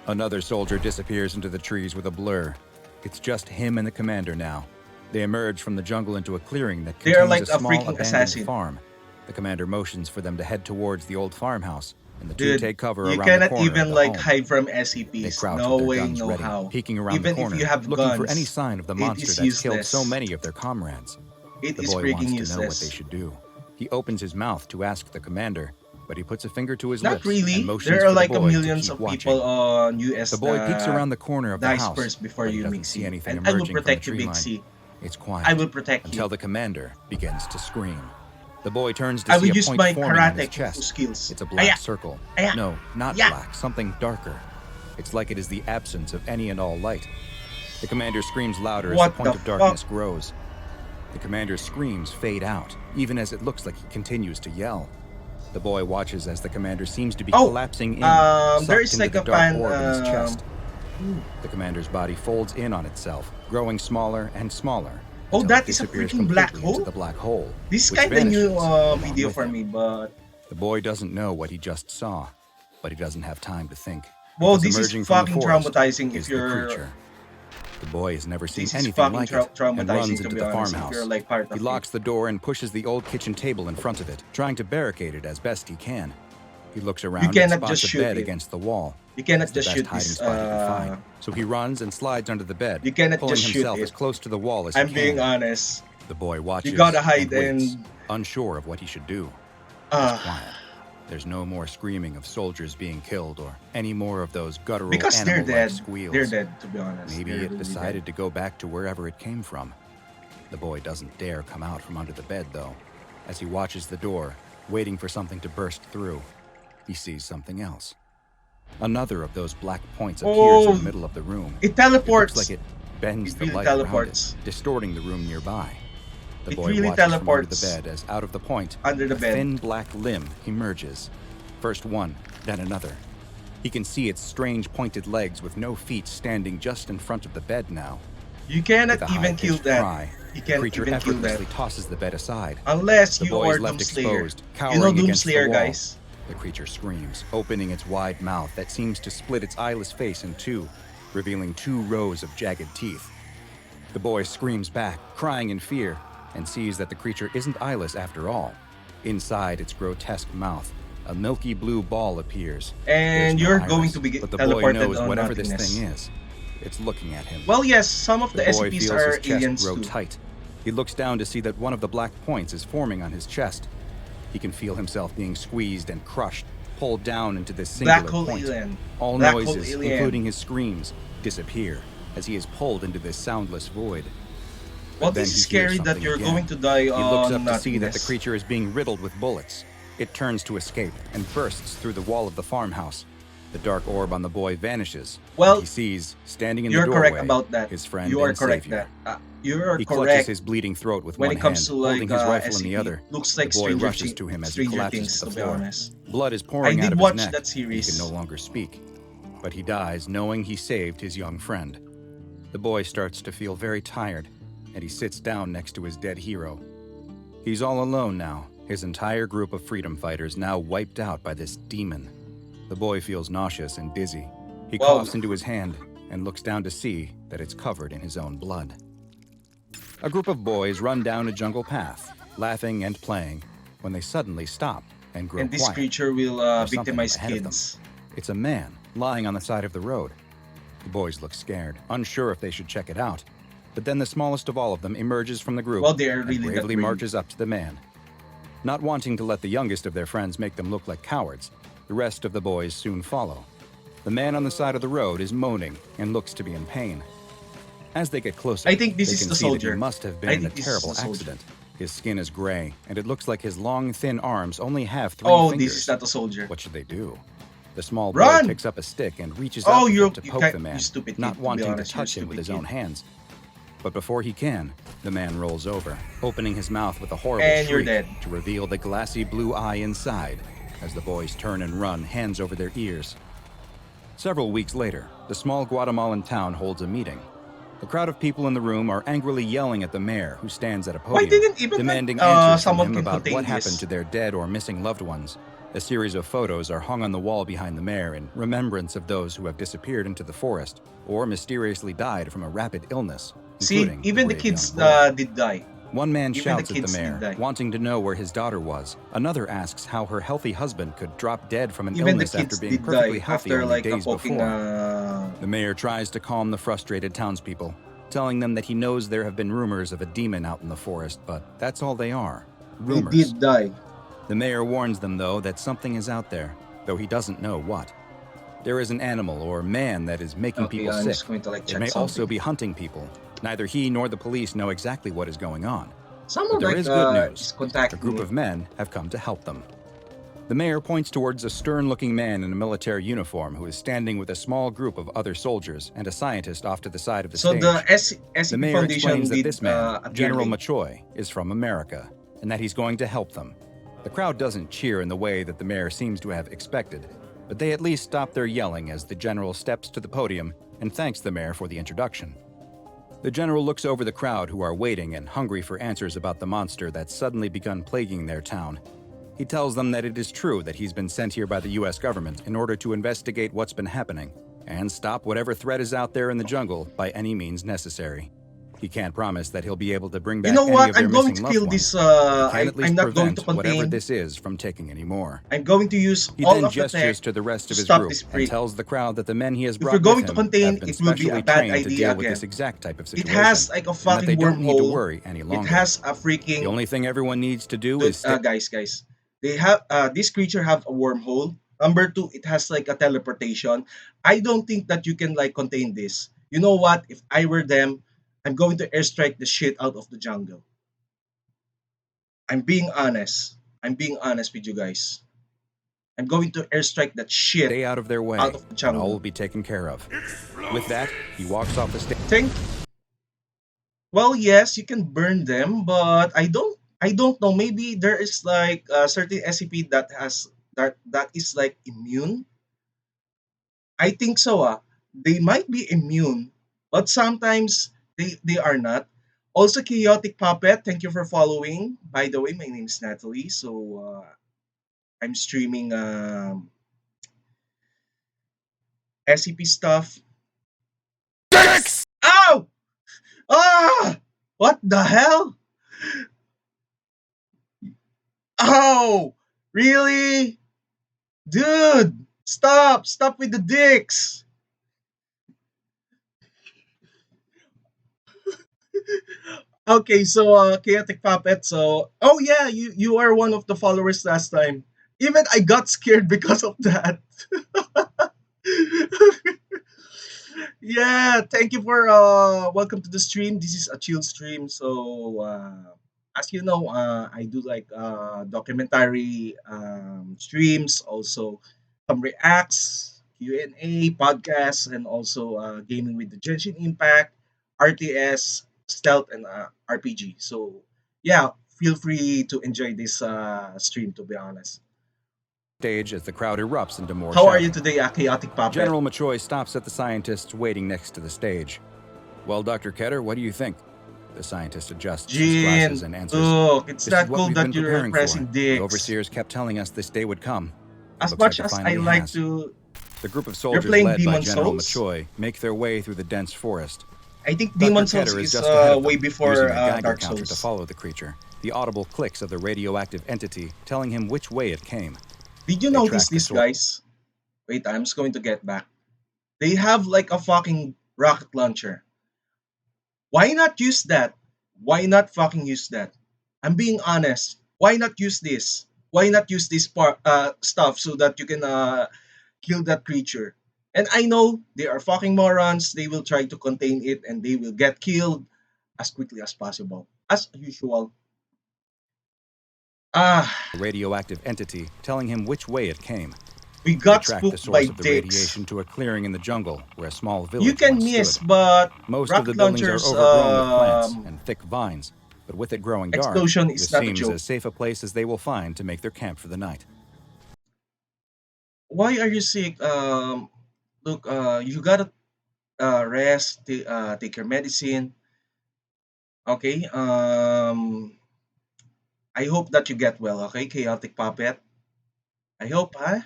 Another soldier disappears into the trees with a blur. It's just him and the commander now. They emerge from the jungle into a clearing that They are contains like a a small freaking abandoned assassin. farm. The commander motions for them to head towards the old farmhouse, and the two Dude, take cover you around the cannot corner of even the like home. hide from They SCPs. crouch No with their way, guns no ready, how. peeking around the Even if corner, you have looking for any guns, sign of the it monster is that's killed so useless. many of their comrades. It The is boy freaking wants to know what they useless. should do. He opens his mouth to ask the commander, but he puts a finger to his Not lips and really. motions There are for the like a boy to millions keep of watching. people on US The boy peeks around the corner of the dies house, first before but he you, doesn't Mixie. see anything And I will emerging from the protect you, tree Big line. C. It's quiet I will protect until you. the commander begins to scream. The boy turns to I see will a use point my forming on his karate kung fu chest. skills. It's a black Aya! circle. Aya! No, not Yeah! black, something darker. It's like it is the absence of any and all light. The commander screams louder as the What point the of darkness grows. The commander's screams fade out, even as it looks like he continues to yell. The boy watches as the commander seems to be collapsing in, there sucked is into like the a dark fan. orb in his chest. The commander's body folds in on itself, growing smaller and smaller. Oh, Until that it is a disappears freaking black completely into hole? the black hole. This is which kind of new vanishes along video with for him. me, but The boy doesn't know what he just saw, but he doesn't have time to think. well, Because this is emerging from the fucking forest traumatizing is if the you're. creature. The boy has never seen This is anything fucking like it and traumatizing runs to into be the honest. If farmhouse. you're like part of He locks the door and pushes the old kitchen table in front of it, trying to barricade it as best he can. He looks around and cannot spots just a shoot bed it. against the wall. You cannot It's the just best shoot hiding this. spot he can find. So he runs and slides under the bed, You cannot pulling just shoot himself it. as close to the wall as I'm he being can. honest. The boy watches You gotta hide and waits, and unsure of what he should do. It's uh, quiet. There's no more screaming of soldiers being killed or any more of those guttural because they're animal-like dead. squeals. They're dead, to be honest. Maybe They're it really decided dead. to go back to wherever it came from. The boy doesn't dare come out from under the bed, though. As he watches the door, waiting for something to burst through, he sees something else. Another of those black points appears in the middle of the room. It It teleports. looks like it bends It the really light teleports. around it, distorting the room nearby. The It boy really watches from under the teleports bed as out of the point, under the a bed. thin black limb emerges. First one, then another. He can see its strange pointed legs with no feet standing just in front of the bed now. You cannot With a even kill high-pitched that. cry, You the can't creature even kill that. effortlessly tosses the bed aside. Unless The you boy are is left Doomslayer. exposed, You cowering know against the Doomslayer, wall. guys. The creature screams, opening its wide mouth that seems to split its eyeless face in two, revealing 2 rows of jagged teeth. The boy screams back, crying in fear, and sees that the creature isn't eyeless after all. Inside its grotesque mouth, a milky blue ball appears. And There's no you're iris, going to be but the boy teleported knows on whatever nothingness. this thing is. It's looking at him. Well, yes, some of the The boy SCPs feels are his chest aliens grow too. tight. He looks down to see that one of the black points is forming on his chest. He can feel himself being squeezed and crushed, pulled down into this singular Black hole point. alien. All Black hole noises, alien. including his screams, disappear as he is pulled into this soundless void. Well, Then this is he hears scary that something you're again. going to die He looks on up to see that the nothingness. creature is being riddled with bullets. It turns to escape and bursts through the wall of the farmhouse. The dark orb on the boy vanishes. Well, and he sees, standing in the You're doorway, correct about that. his friend You are and correct savior. that. You are He clutches correct. his bleeding throat with When one it comes hand, to like holding his rifle in the SCP, other. looks like The boy Stranger rushes to him as he Stranger collapses Things, to the to be floor. honest. Blood is pouring I out did of watch his neck. that series. He can no longer speak. But he dies knowing he saved his young friend. The boy starts to feel very tired, and he sits down next to his dead hero. He's all alone now, his entire group of freedom fighters now wiped out by this demon. The boy feels nauseous and dizzy. He Well- coughs into his hand and looks down to see that it's covered in his own blood. A group of boys run down a jungle path, laughing and playing, when they suddenly stop and grow And this quiet. creature will There's something victimize ahead of them. kids. It's a man lying on the side of the road. The boys look scared, unsure if they should check it out. But then the smallest of all of them emerges from the group Well, they are and really that bravely brave. marches up to the man. Not wanting to let the youngest of their friends make them look like cowards, the rest of the boys soon follow. The man on the side of the road is moaning and looks to be in pain. As they get closer, I think this they is can the see that soldier. he must have I been in a think this is terrible the soldier. accident. His skin is gray, and it looks like his long, thin arms only have 3 Oh, fingers. this is not a soldier. What should they do? The small boy Run! picks up a stick and reaches Oh, out with you it to poke can't- the man, you stupid kid, not to be wanting honest, to you're a touch him with stupid his kid. own hands. But before he can, the man rolls over, opening his mouth with a horrible And you're shriek dead. to reveal the glassy blue eye inside, as the boys turn and run, hands over their ears. Several weeks later, the small Guatemalan town holds a meeting. The crowd of people in the room are angrily yelling at the mayor, who stands at a Why podium, didn't even demanding answers from someone him can about contain what this? happened to their dead or missing loved ones. A series of photos are hung on the wall behind the mayor in remembrance of those who have disappeared into the forest or mysteriously died from a rapid illness, See, including even the brave kids young boy. did die. One man even shouts the at the kids did mayor, die. wanting to know where his daughter was. Another asks how her healthy husband could drop dead from an Even the illness after kids being did perfectly die healthy after only like days poking. before. The mayor tries to calm the frustrated townspeople, telling them that he knows there have been rumors of a demon out in the forest, but that's all they are. They Rumors. did die. The mayor warns them, though, that something is out there, though he doesn't know what. There is an animal or man that is making Okay, people I'm sick. just going to like It check may also something. be hunting people. Neither he nor the police know exactly what is going on. But Someone there like is good news. is A contacting group me. of men have come to help them. The mayor points towards a stern-looking man in a military uniform who is standing with a small group of other soldiers and a scientist off to the side of the So stage. the The SCP mayor Foundation explains that did this man, appear General late. Machoy, is from America, and that he's going to help them. The crowd doesn't cheer in the way that the mayor seems to have expected, but they at least stop their yelling as the general steps to the podium and thanks the mayor for the introduction. The general looks over the crowd who are waiting and hungry for answers about the monster that's suddenly begun plaguing their town. He tells them that it is true that he's been sent here by the US government in order to investigate what's been happening and stop whatever threat is out there in the jungle by any means necessary. He can't promise that he'll be able to bring You back know any what? of their I'm going missing to loved kill ones, this. but he can at I'm least not going to prevent whatever contain. this is from taking any more. I'm going to use He all then of the gestures tech to the rest to of his stop group this and freak. tells the crowd that the men he has If you're brought going with to him contain, have been it will be a specially bad trained to idea deal with again. this exact type of It situation, has like a and that fucking they don't need to wormhole. worry any longer. It has a The freaking. only thing everyone needs to do Look, is stay guys. They have this creature have a wormhole. Number two, it has like a teleportation. I don't think that you can like contain this. You know what? If I were them, I'm going to airstrike the shit out of the jungle. I'm being honest. I'm being honest with you guys. I'm going to airstrike that shit out of their out way, of the and all will jungle. be taken care of. With that, he walks off the stage. Think, well, yes, you can burn them, but I don't know. Maybe there is like a certain SCP that has that is like immune. I think so. They might be immune, but sometimes they are not. Also, chaotic puppet. Thank you for following. By the way, my name is Natalie. So I'm streaming SCP stuff. Ow! Ah! What the hell? Oh! Really? Dude! Stop! Stop with the dicks! Okay, so chaotic puppet. So, oh yeah, you are one of the followers last time. Even I got scared because of that. Yeah, thank you for welcome to the stream. This is a chill stream. So as you know, I do like documentary streams, also some reacts, Q&A, podcasts, and also gaming with the Genshin Impact, RTS, stealth, and RPG. So yeah, feel free to enjoy this stream. To be honest, As the crowd erupts into more how are you shouting. today, chaotic puppet? General Machoy stops at the scientists waiting next to the stage. Well, Dr. Ketter, what do you think? The scientist adjusts his glasses Jin, and answers. look, it's This is not what cool we've that been you're preparing pressing for. The dicks. overseers kept telling us this day would come. It As looks much like it as I finally like has. to, The group of you're soldiers playing led by Demon General Souls. Machoy make their way through the dense forest. I think Dr. Demon Souls Ketter is is just ahead of way them, before using a Geiger Dark counter to Souls. follow the creature. The audible clicks of the radioactive entity telling him which way it came. Did you They notice track the this, source. guys? Wait, I'm just going to get back. They have like a fucking rocket launcher. Why not use that? Why not fucking use that? I'm being honest. Why not use this? Why not use this stuff so that you can kill that creature? And I know they are fucking morons. They will try to contain it and they will get killed as quickly as possible. As usual. Ah, Radioactive entity telling him which way it came. we They got tracked the spooked by source of the dicks. radiation to a clearing in the jungle where a small You village can once miss, stood. but Most of the rocket buildings are launchers overgrown with plants and thick vines, but with it growing dark, explosion this is not a seems joke. as safe a place as they will find to make their camp for the night. Why are you sick? Look, you gotta rest, take your medicine. Okay. I hope that you get well. Okay, chaotic puppet. I hope, huh?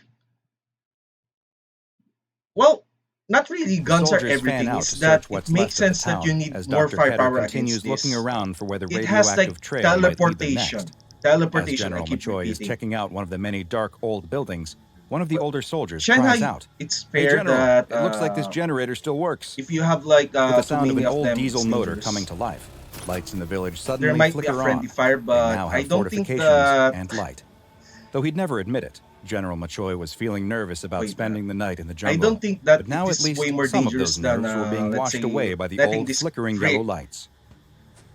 Well, not really. The Guns are soldiers fan everything. out Is to that search it what's makes left of the sense that you town, need as more Dr. Ketter firepower against continues looking this. around for where the It has like radioactive trail might lead them teleportation. next. As Teleportation. I General keep Machoy is repeating. checking out one of the many dark old buildings, one of the But older soldiers Shanghai, cries out, it's "Hey, fair General, that it looks like this generator still works." if you have like With the too sound of many an of old them, diesel it's motor dangerous. coming to life, lights in the village There suddenly might be a flicker friendly on. fire, They but now I have don't think fortifications that and light. Though he'd never admit it, General Machoy was feeling nervous about Wait, spending the night in the I jungle. don't think that But it now at is way least more some of dangerous those than, nerves were being let's washed say, away by the letting old this flickering yellow freak lights.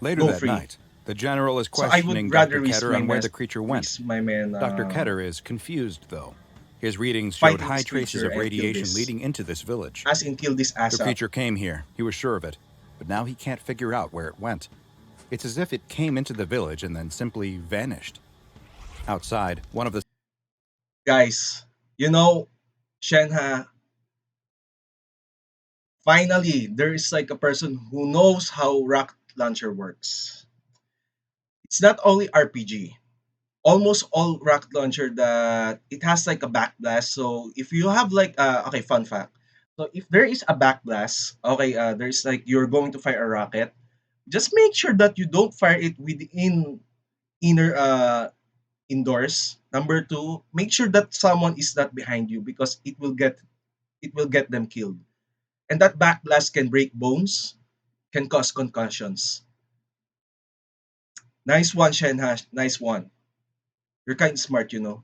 Later go that free. night, the general is So I would questioning rather Dr. Ketter on where the creature went. risk my man, Dr. Ketter is confused, though. His readings showed fighting high this traces creature of and kill radiation this, leading into this village. as in kill this The ass up. creature came here, he was sure of it, but now he can't figure out where it went. It's as if it came into the village and then simply vanished. Outside, one of the Guys, you know, Shenha, finally, there is like a person who knows how rocket launcher works. It's not only RPG. Almost all rocket launcher that it has like a backblast. So if you have like okay, fun fact. So if there is a backblast, okay, there's like you're going to fire a rocket. Just make sure that you don't fire it within inner indoors. Number two, make sure that someone is not behind you because it will get them killed. And that backblast can break bones, can cause concussions. Nice one, Shenhash. Nice one. You're kind of smart, you know.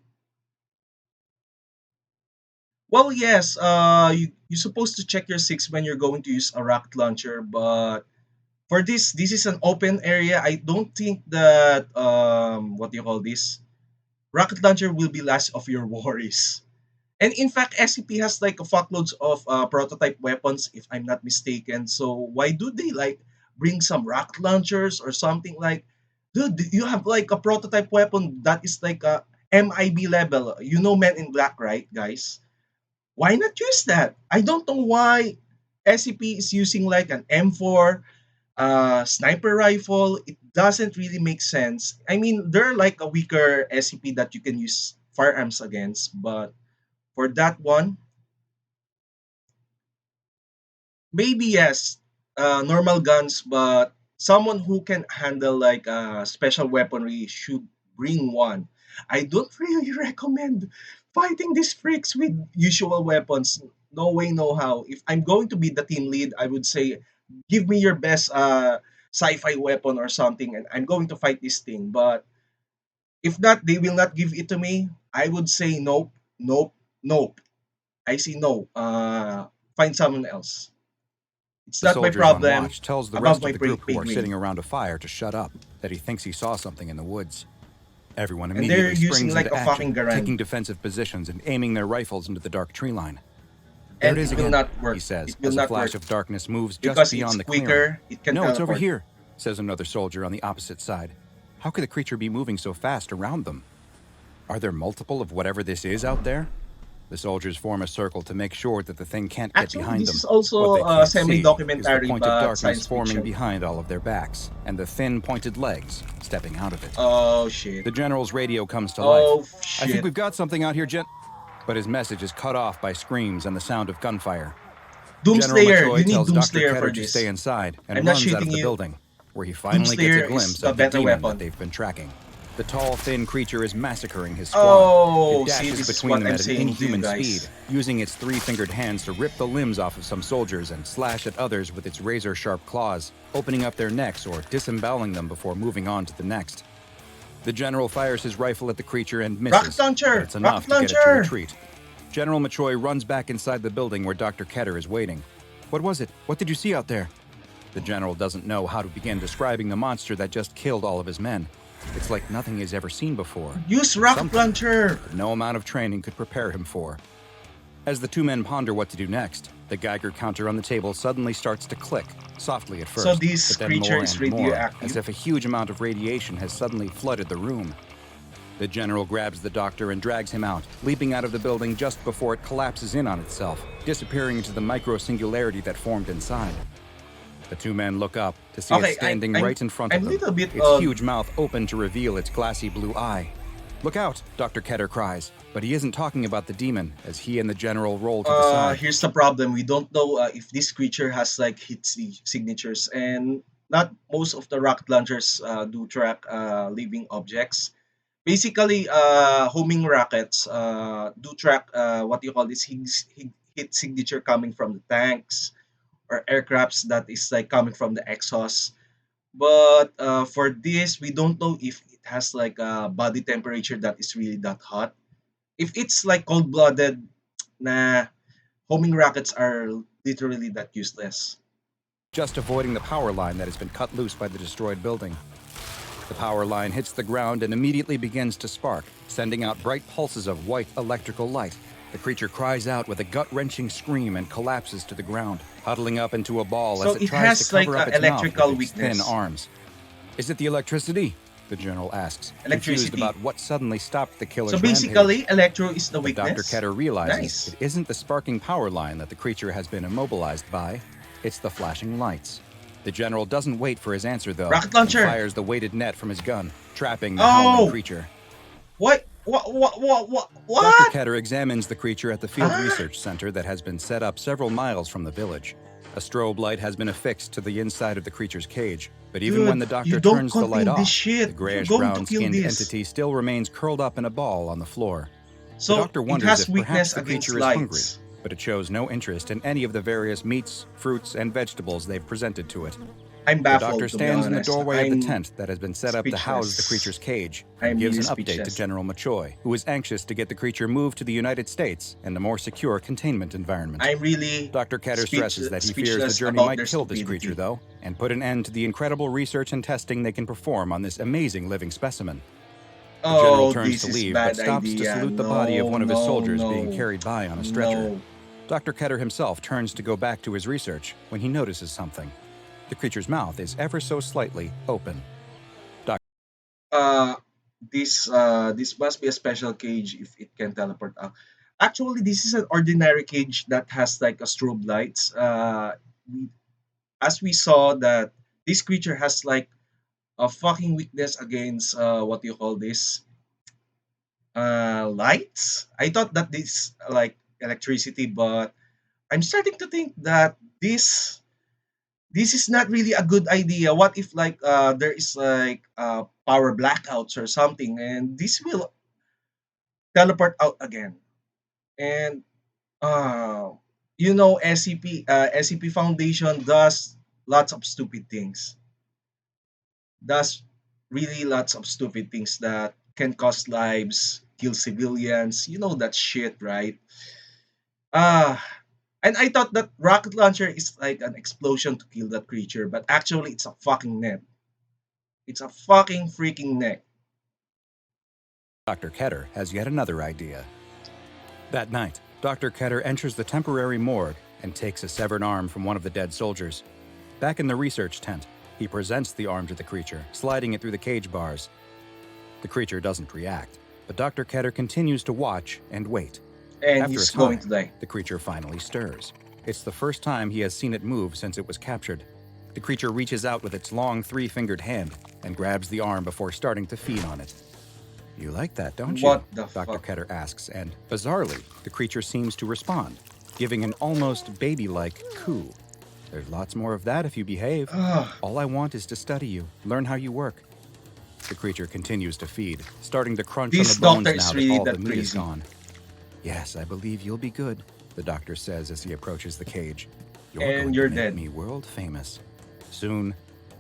Well, yes, you're supposed to check your six when you're going to use a rocket launcher, but for this is an open area. I don't think that, what do you call this? Rocket launcher will be last of your worries. And in fact, SCP has like a fuckloads of prototype weapons, if I'm not mistaken. So why do they like bring some rocket launchers or something like? Dude, you have like a prototype weapon that is like a MIB level. You know, Men in Black, right, guys? Why not use that? I don't know why SCP is using like an M4 sniper rifle. It doesn't really make sense. I mean, they're like a weaker SCP that you can use firearms against, but for that one, maybe yes, normal guns, but someone who can handle like special weaponry should bring one. I don't really recommend fighting these freaks with usual weapons. No way, no how. If I'm going to be the team lead, I would say, give me your best sci-fi weapon or something, and I'm going to fight this thing. But if not, they will not give it to me. I would say nope, nope, nope. I see no. Find someone else. It's not my soldiers on problem. watch tells the Above rest of my the group pay who are grade. sitting around a fire to shut up, that he thinks he saw something in the woods. Everyone And they're immediately using springs like into a action, fucking garand. taking defensive positions and aiming their rifles into the dark tree line. There And it is it will again, not he work. says, It will as a not flash work. of darkness moves just Because it's beyond the clearing. quicker, it can No, it's over teleport. here, says another soldier on the opposite side. How could the creature be moving so fast around them? Are there multiple of whatever this is out there? The soldiers form a circle to make sure that the thing can't get Actually, behind this them. is What also they can't see is the semi-documentary point of but darkness science forming fiction. behind all of their backs, and the thin, pointed legs stepping out of it. Oh shit. The general's radio comes to life. Oh I think shit. we've got something out here, But his message is cut off by screams and the sound of gunfire. General Doomslayer. Machoy You need tells Dr. Doomslayer Ketter for to stay this. inside I'm and not runs out shitting of the you. building, where he finally gets a Doomslayer is glimpse the of the better demon that weapon. they've been tracking. The tall, thin creature is massacring his squad. Oh, It see, dashes this is between what them I'm at an saying to you inhuman speed, guys. using its three-fingered hands to rip the limbs off of some soldiers and slash at others with its razor-sharp claws, opening up their necks or disemboweling them before moving on to the next. The general fires his rifle at the creature and Rocket misses, but launcher! it's enough Rocket to get it to launcher! retreat. General Machoy runs back inside the building where Dr. Ketter is waiting. What was it? What did you see out there? The general doesn't know how to begin describing the monster that just killed all of his men. It's like nothing he's ever seen before. Use It's rocket something launcher! that no amount of training could prepare him for. As the two men ponder what to do next, the Geiger counter on the table suddenly starts to click, softly at So first, this but then creature more is and more, radioactive. as if a huge amount of radiation has suddenly flooded the room. The general grabs the doctor and drags him out, leaping out of the building just before it collapses in on itself, disappearing into the micro-singularity that formed inside. The two men look up to see Okay, it standing I'm right in front I'm of a them, little bit its huge mouth open to reveal its glassy blue eye. Look out, Dr. Ketter cries, but he isn't talking about the demon as he and the general roll to the side. here's the problem. We don't know if this creature has like hit signatures, and not most of the rocket launchers do track living objects. Basically, homing rockets do track what you call this hit signature coming from the tanks or aircrafts that is like coming from the exhaust. But for this, we don't know if has like a body temperature that is really that hot. If it's like cold-blooded, nah, homing rockets are literally that useless. Just avoiding the power line that has been cut loose by the destroyed building. The power line hits the ground and immediately begins to spark, sending out bright pulses of white electrical light. The creature cries out with a gut-wrenching scream and collapses to the ground, huddling up into a ball So as it it tries to has like cover up a its mouth electrical with its thin weakness. arms. Is it the electricity? The general asks, confused Electricity. about what suddenly stopped the So killer's rampage. basically, electro is the But Dr. weakness. Ketter realizes Nice. it isn't the sparking power line that the creature has been immobilized by, it's the flashing lights. The general doesn't wait for his answer, though, Rocket and launcher. fires the weighted net from his gun, trapping the howling Oh, creature. what? What? Dr. What? Ketter examines the creature at the field Ah. research center that has been set up several miles from the village. A strobe light has been affixed to the inside of the creature's cage, but even when the Dude, you doctor don't turns the light contain this off, shit. the You're going to kill grayish-brown-skinned this. entity still remains curled up in a ball on the floor. The So doctor it wonders has if weakness perhaps the against creature is hungry, lights. but it shows no interest in any of the various meats, fruits, and vegetables they've presented to it. I'm The baffled, doctor to be stands in the honest. doorway of the I'm tent that has been set up to house the speechless. creature's cage and I'm gives really an update to speechless. General Machoy, who is anxious to get the creature moved to the United States and a more secure containment environment. I'm really Dr. Ketter stresses that he fears the speechless journey about might their kill this stupidity. creature, though, and put an end to the incredible research and testing they can perform on this amazing living specimen. The general Oh, turns this to is leave, but bad stops to idea. salute the body of one of his No, soldiers no, being carried by on a stretcher. no. Dr. Ketter himself turns to go back to his research when he notices something. The creature's mouth is ever so slightly open. Uh, this must be a special cage if it can teleport out. Actually, this is an ordinary cage that has like a strobe lights. We, as we saw that this creature has like a fucking weakness against what you call this lights. I thought that this like electricity, but I'm starting to think that this is not really a good idea. What if like there is like power blackouts or something, and this will teleport out again? And uh, SCP Foundation does lots of stupid things. Does really lots of stupid things that can cost lives, kill civilians. You know that shit, right? Ah, and I thought that rocket launcher is like an explosion to kill that creature, but actually it's a fucking net. It's a fucking freaking net. Dr. Ketter has yet another idea. That night, Dr. Ketter enters the temporary morgue and takes a severed arm from one of the dead soldiers. Back in the research tent, he presents the arm to the creature, sliding it through the cage bars. The creature doesn't react, but Dr. Ketter continues to watch and wait. And After he's a going time, to die. the creature finally stirs. It's the first time he has seen it move since it was captured. The creature reaches out with its long three-fingered hand and grabs the arm before starting to feed on it. You like that, don't you? What the Dr. fuck? Ketter asks, and bizarrely, the creature seems to respond, giving an almost baby-like coo. There's lots more of that if you behave. Ugh. All I want is to study you, learn how you work. The creature continues to feed, starting to crunch This on the bones doctor now is that really all the that meat is crazy. gone. Yes, I believe you'll be good, the doctor says as he approaches the cage. You're And going you're to make dead. me world famous. Soon,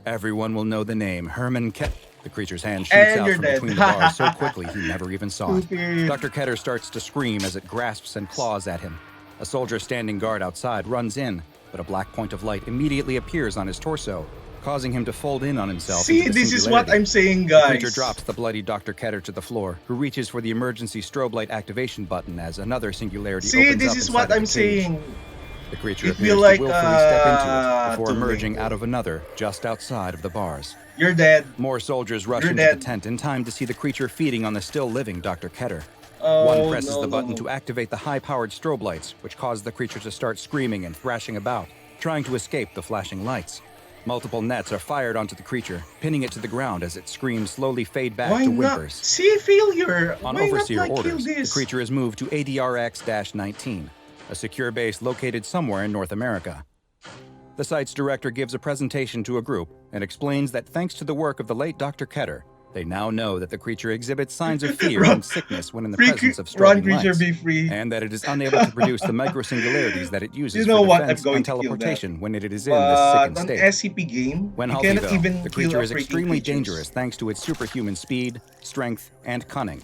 everyone will know the name Herman Ketter. The creature's hand shoots And out you're from dead. between the bars so quickly he never even saw it. Stupid. Dr. Ketter starts to scream as it grasps and claws at him. A soldier standing guard outside runs in, but a black point of light immediately appears on his torso, causing him to fold in on himself See, into the this is what singularity. I'm saying, The creature guys. drops the bloody Dr. Ketter to the floor, who reaches for the emergency strobe light activation button as another singularity See, opens this up is inside what of the I'm cage. saying. The creature It appears will to like, willfully step into it before too late. emerging out of another just outside of the bars. You're dead. More soldiers rush You're into dead. the tent in time to see the creature feeding on the still living Dr. Ketter. Oh, One presses no, the no, button no. to activate the high-powered strobe lights, which cause the creature to start screaming and thrashing about, trying to escape the flashing lights. Multiple nets are fired onto the creature, pinning it to the ground as its screams slowly fade back Why to not? whimpers. See, failure. On Why not overseer like kill orders, the this? creature is moved to ADRX-19, a secure base located somewhere in North America. The site's director gives a presentation to a group and explains that thanks to the work of the late Dr. Ketter, They now know that the creature exhibits signs of fear Run, and sickness when in the presence of run, strobing creature, lights, be free. and that it is unable to produce the microsingularities that it You uses for know what? I'm defense going and to kill that. teleportation when it is in this But sickened on state. SCP game, When you healthy, cannot though, even the kill creature a is freaking extremely creatures. dangerous thanks to its superhuman speed, strength, and cunning.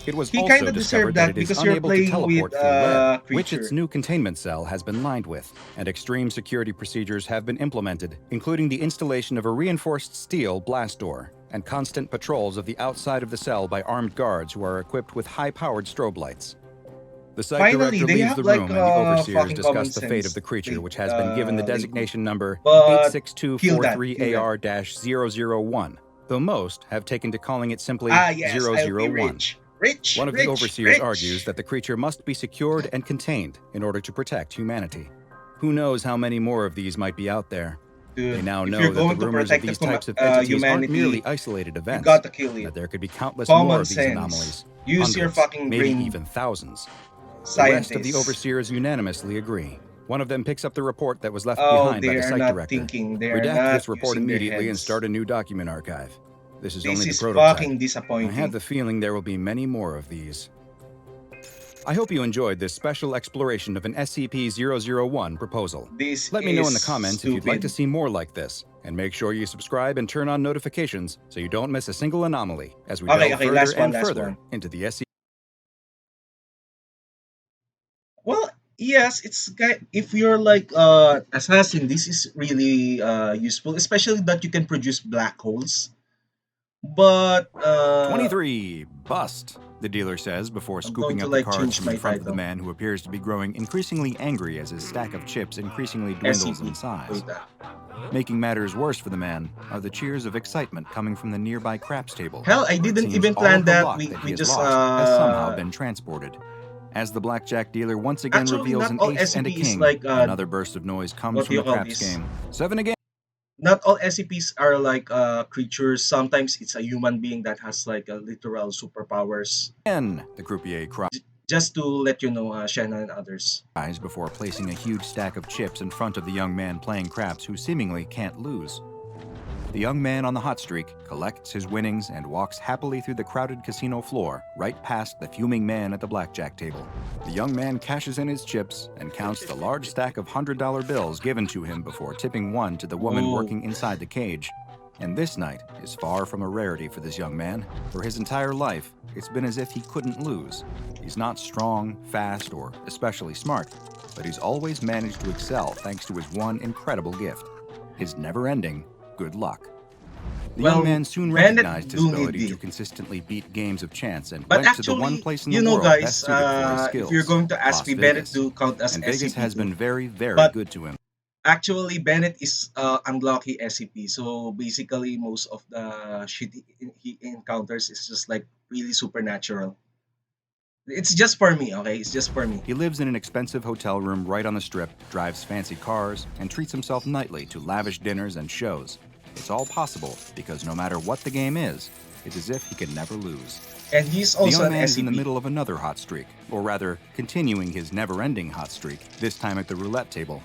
It was He kind also of discovered deserved that that it is because you're unable to playing with teleport through lead, which creature. its new containment cell has been lined with, and extreme security procedures have been implemented, including the installation of a reinforced steel blast door and constant patrols of the outside of the cell by armed guards who are equipped with high-powered strobe lights. The site Finally, director they leaves have the like room and the overseers fucking common discuss the fate of sense. the creature, which has been given the Lately. designation number But kill that. 86243AR-001, though most have taken to calling it simply Ah, yes, I'll be 001. rich. Rich, One of the rich, overseers rich. argues that the creature must be secured and contained in order to protect humanity. Who knows how many more of these might be out there? Dude, They now if know you're that the going to rumors of protect these the types of entities aren't humanity, merely isolated you events, gotta kill and it. that there could be countless Common more of these sense. anomalies. Use Hundreds, your fucking maybe brain, even thousands. The scientists. rest of the overseers unanimously agree. One of them picks up the report that was left Oh, behind by they the are site not director. thinking. They are Redact not this report using their immediately and heads. start a new document archive. This is only the This is prototype. fucking I disappointing. have the feeling there will be many more of these. I hope you enjoyed this special exploration of an SCP-001 proposal. This Let me know in the is comments if you'd like to stupid. see more like this, and make sure you subscribe and turn on notifications so you don't miss a single anomaly as we delve further last and one. further into the SCP. Well, yes, if you're like assassin, this is really useful, especially that you can produce black holes. But 23, bust, the dealer says before I'm going scooping to up the like cards change from my in front of the title. man who appears to be growing increasingly angry as his stack of chips increasingly dwindles in SCP. size. Wait, Making matters worse for the man are the cheers of excitement coming from the nearby craps table. hell, I where it didn't seems even all plan of the that. luck We that he we has just lost has somehow been transported. As the blackjack dealer once again actually reveals not an all ace and a SCP is king, like another burst of noise comes what do from you the call craps this? game. 7 again. Not all SCPs are like creatures. Sometimes it's a human being that has like a literal superpowers. The croupier cries Just to let you know, Shanna and others. before placing a huge stack of chips in front of the young man playing craps who seemingly can't lose. The young man on the hot streak collects his winnings and walks happily through the crowded casino floor, right past the fuming man at the blackjack table. The young man cashes in his chips and counts the large stack of $100 bills given to him before tipping one to the woman Whoa. working inside the cage. And this night is far from a rarity for this young man. For his entire life, it's been as if he couldn't lose. He's not strong, fast, or especially smart, but he's always managed to excel thanks to his one incredible gift, his never-ending good luck. The young man soon recognized his ability to consistently beat games of chance and went to the one place in the world best suited for his skills, if you're going to ask Las me, Vegas. Bennett do count as And Vegas SCP has too. been very, very But good to him. actually, Bennett is unlucky SCP. So basically, most of the shit he encounters is just like really supernatural. It's just for me, okay? It's just for me. He lives in an expensive hotel room right on the strip, drives fancy cars, and treats himself nightly to lavish dinners and shows. It's all possible because no matter what the game is, it's as if he can never lose. And he's The also young an man is in the SCP. middle of another hot streak, or rather, continuing his never-ending hot streak, this time at the roulette table.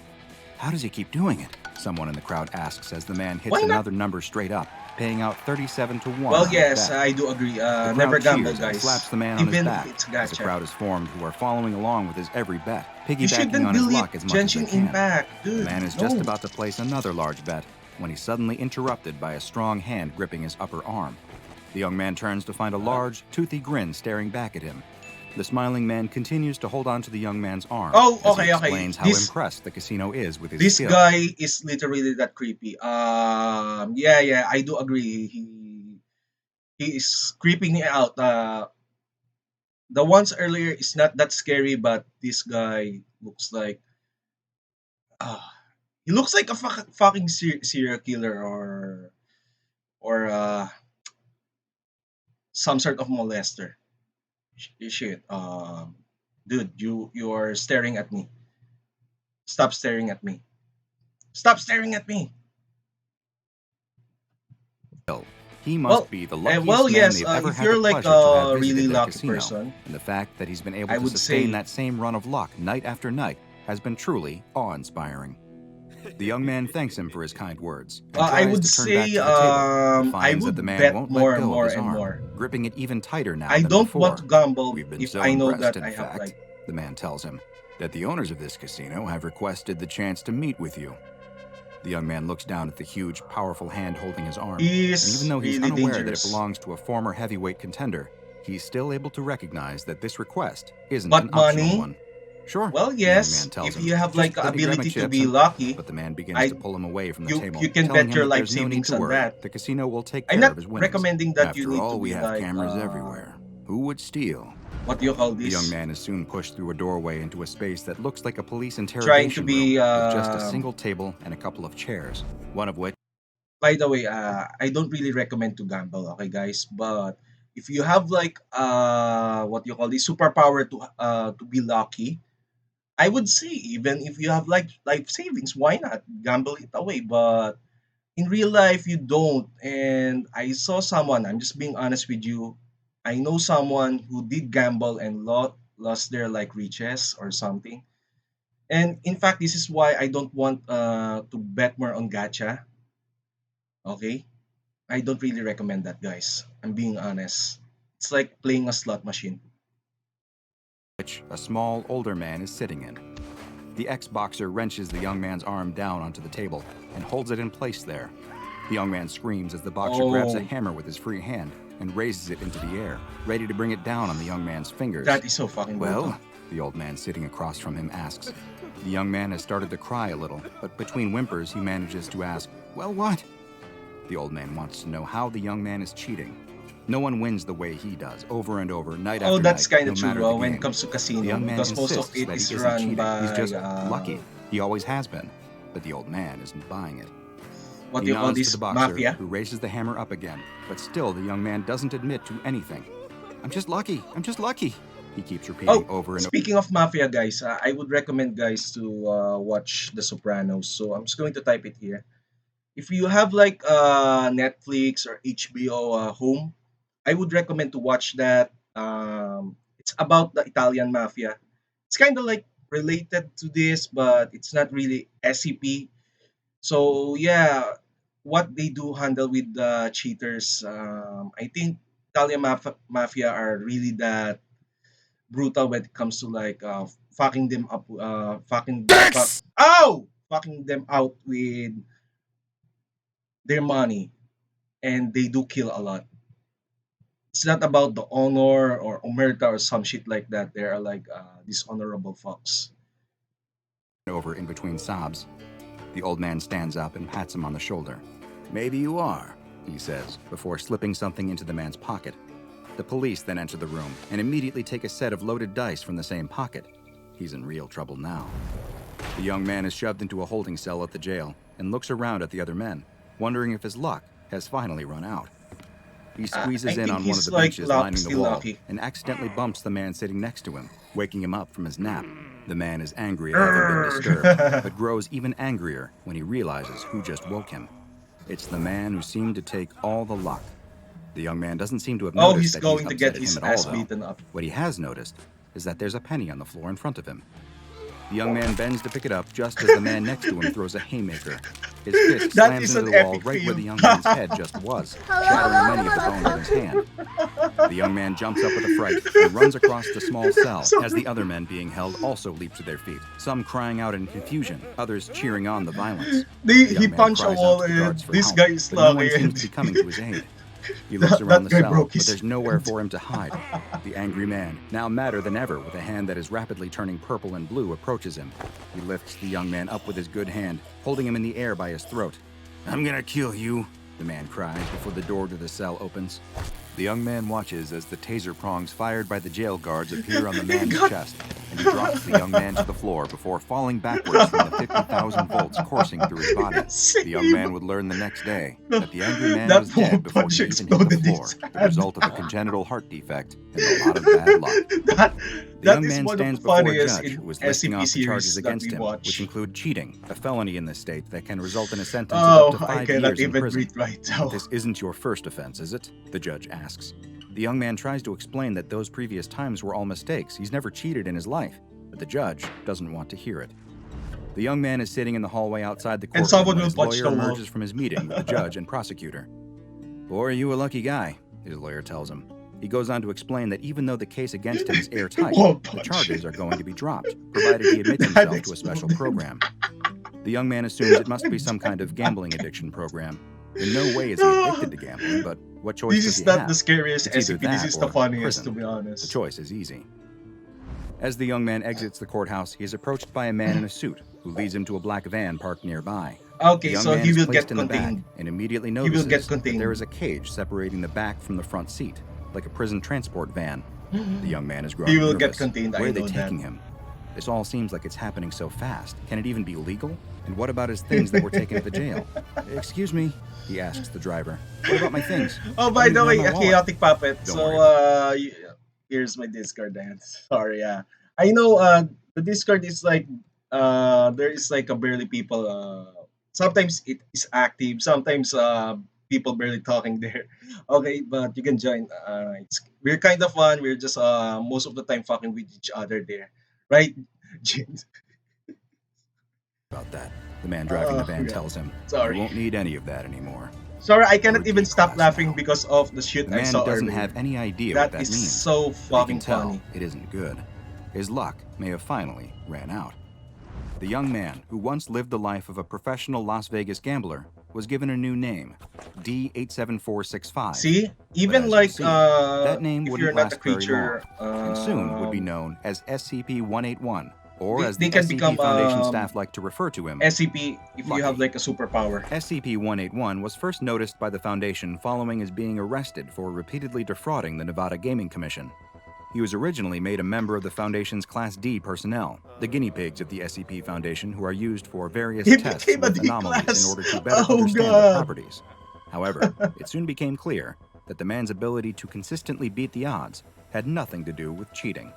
How does he keep doing it? Someone in the crowd asks as the man hits Why not? another number straight up, paying out 37 to 1. Well, on his yes, bet. I do agree. The crowd Never gamble, cheers and guys. slaps the man on his Even back if it's as a gacha. crowd is formed who are following along with his every bet, You piggybacking shouldn't on his delete luck as much as they Genshin can. Impact, The dude. man is no. just about to place another large bet when he's suddenly interrupted by a strong hand gripping his upper arm. The young man turns to find a large, toothy grin staring back at him. The smiling man continues to hold on to the young man's arm Oh, as okay, he okay. explains how This- impressed the casino is with his This skill. guy is literally that creepy. Yeah, I do agree. He is creeping me out. The ones earlier is not that scary, but this guy looks like uh, he looks like a fucking serial killer or some sort of molester. Shit. Dude, you are staring at me. Stop staring at me. Stop staring at me. He must be the luckiest man yes. they've ever If had you're the like pleasure to have a visited really their lucky casino. person, And the fact that he's been able I to would sustain say- that same run of luck night after night has been truly awe-inspiring. The young man thanks him for his kind words and I tries would to turn back say to the table, but I finds that the would man bet won't let more and go of more his and arm, more. gripping it even tighter now I than don't want before. to gamble We've been if so I know impressed, that in I have fact, like. the man tells him, that the owners of this casino have requested the chance to meet with you. The young man looks down at the huge, powerful hand holding his arm, He and even is though he's really unaware that it dangerous. belongs to a former heavyweight contender, he's still able to recognize that this request isn't an But optional money? one. Sure, Well, the young man yes. tells If him. you have Just like the let me grab my ability to chips be and... lucky, But the man begins to I pull him away from the you table, you can telling bet him your that life there's no need savings to on worry. that. The casino will take I'm care of not his winnings. recommending that you After need to all, we be have like cameras everywhere. Who would steal? what do you call The young this? man is soon pushed through a doorway into a space that looks like a police Trying to interrogation room be with just a single table and a couple of chairs, one of which... by the way, I don't really recommend to gamble, okay guys, but if you have like what you call this superpower to be lucky, I would say even if you have like life savings, why not gamble it away? But in real life, you don't. And I saw someone. I'm just being honest with you. I know someone who did gamble and lost their like riches or something. And in fact, this is why I don't want to bet more on gacha. Okay, I don't really recommend that, guys. I'm being honest. It's like playing a slot machine. a small, older man is sitting in. The ex-boxer wrenches the young man's arm down onto the table and holds it in place there. The young man screams as the boxer grabs a Oh, hammer with his free hand and raises it into the air, ready to bring it down on the young man's fingers. that is so fucking brutal. Well, the old man sitting across from him asks. The young man has started to cry a little, but between whimpers he manages to ask, well, what? The old man wants to know how the young man is cheating. No one wins the way he does, over and over, night Oh, after that's night, kind no of matter true the when it game. comes to The casino young man because most of insists it that is he isn't run cheating. He's by just lucky. He always has been. But the old man isn't buying it. what He do you call nods to this the boxer, mafia. who raises the hammer up again. But still, the young man doesn't admit to anything. I'm just lucky. I'm just lucky. He keeps repeating Oh, over and over. speaking of mafia, guys, I would recommend guys to watch The Sopranos. So I'm just going to type it here. If you have like Netflix or HBO home, I would recommend to watch that. It's about the Italian mafia. It's kind of like related to this, but it's not really SCP. So yeah, what they do handle with the cheaters, I think Italian mafia are really that brutal when it comes to like fucking them up, fucking them out with their money, and they do kill a lot. It's not about the honor or omerta or some shit like that. They are like dishonorable fucks. Over in between sobs. The old man stands up and pats him on the shoulder. Maybe you are, he says, before slipping something into the man's pocket. The police then enter the room and immediately take a set of loaded dice from the same pocket. He's in real trouble now. The young man is shoved into a holding cell at the jail and looks around at the other men, wondering if his luck has finally run out. He I squeezes in think on one of he's the like benches lining the still wall lucky. and accidentally bumps the man sitting next to him, waking him up from his nap. The man is angry at having been disturbed, but grows even angrier when he realizes who just woke him. It's the man who seemed to take all the luck. The young man doesn't seem to have Oh, noticed he's that he's going to upset get at him his at all, ass though. beaten up. What he has noticed is that there's a penny on the floor in front of him. The young man bends to pick it up just as the man next to him throws a haymaker. His fist That slams is into an the wall epic right where fail. the young man's head just was, shattering many of the bones in his hand. The young man jumps up with a fright and runs across the small cell as the other men being held also leap to their feet, some crying out in confusion, others cheering on the violence. The He young man punched a cries wall out to the and guards for this help, guy is but no one lucky seems and to be coming to his aid. He looks that, around that the guy cell, broke but his there's nowhere hand. for him to hide. The angry man, now madder than ever with a hand that is rapidly turning purple and blue, approaches him. He lifts the young man up with his good hand, holding him in the air by his throat. I'm gonna kill you, the man cries before the door to the cell opens. The young man watches as the taser prongs fired by the jail guards appear on the man's chest, and he drops the young man to the floor before falling backwards from the 50,000 volts coursing through his body. The young Same. man would learn the next day that the angry man That was dead before punch he even hit the exploded floor, his the hand. result of a congenital heart defect and a lot of bad luck. that The that young is man one of stands the before a funniest judge in who is listing SCP off the charges series that against we him, which watch. include cheating, a felony in this state that can result in a sentence of up Oh, to I 5 cannot years in even prison. breathe right But now. this isn't your first offense, is it? The judge asks. The young man tries to explain that those previous times were all mistakes. He's never cheated in his life, but the judge doesn't want to hear it. The young man is sitting in the hallway outside the And courtroom someone when will his punch lawyer the wall. emerges from his meeting with the judge and prosecutor. Boy, are you a lucky guy, his lawyer tells him. He goes on to explain that even though the case against him is airtight, Wall the punch. charges are going to be dropped, provided he admits That himself to a special exploded. program. The young man assumes it must be some kind of gambling addiction program. In no way is he addicted to gambling, but what choice This does is he not have? the scariest It's either SCP. This that is the or funniest, prison. to be honest. The choice is easy. As the young man exits the courthouse, he is approached by a man in a suit who leads him to a black van parked nearby. The Okay, young so man he is will placed get in the back contained. and immediately He will notices get that contained. there is a cage separating the back from the front seat, like a prison transport van. The young man is growing He will nervous. get contained, Where I are they know taking that. him? This all seems like it's happening so fast. Can it even be legal? And what about his things that were taken at the jail? Excuse me, he asks the driver. What about my things? Oh, I by don't the even way, have a my wallet. chaotic puppet. Don't So, worry here's my Discord dance. Sorry, yeah. I know, the Discord is like, there is like a barely people, sometimes it is active, sometimes, people barely talking there. Okay, but you can join. We're kind of fun. We're just, most of the time fucking with each other there. Right, James? about that. The man driving the Oh, van God. tells him, Sorry. you won't need any of that anymore. Sorry, I You're cannot even stop D-class laughing now. because of the shit The I man saw doesn't earlier. have any idea what That that is means. so But he fucking can tell funny. it isn't good. His luck may have finally ran out. The young man, who once lived the life of a professional Las Vegas gambler, was given a new name, D87465. See, But even as you'll like, see, that name if you're wouldn't not a last very long, creature, and soon would be known as SCP-181, or as they the can SCP become Foundation staff like to refer to him, SCP if you have Lucky. like a superpower. SCP-181 was first noticed by the Foundation following his being arrested for repeatedly defrauding the Nevada Gaming Commission. He was originally made a member of the Foundation's Class D personnel, the guinea pigs of the SCP Foundation who are used for various He tests became a with anomalies D-class. in order to better Oh, understand their God. properties. However, it soon became clear that the man's ability to consistently beat the odds had nothing to do with cheating.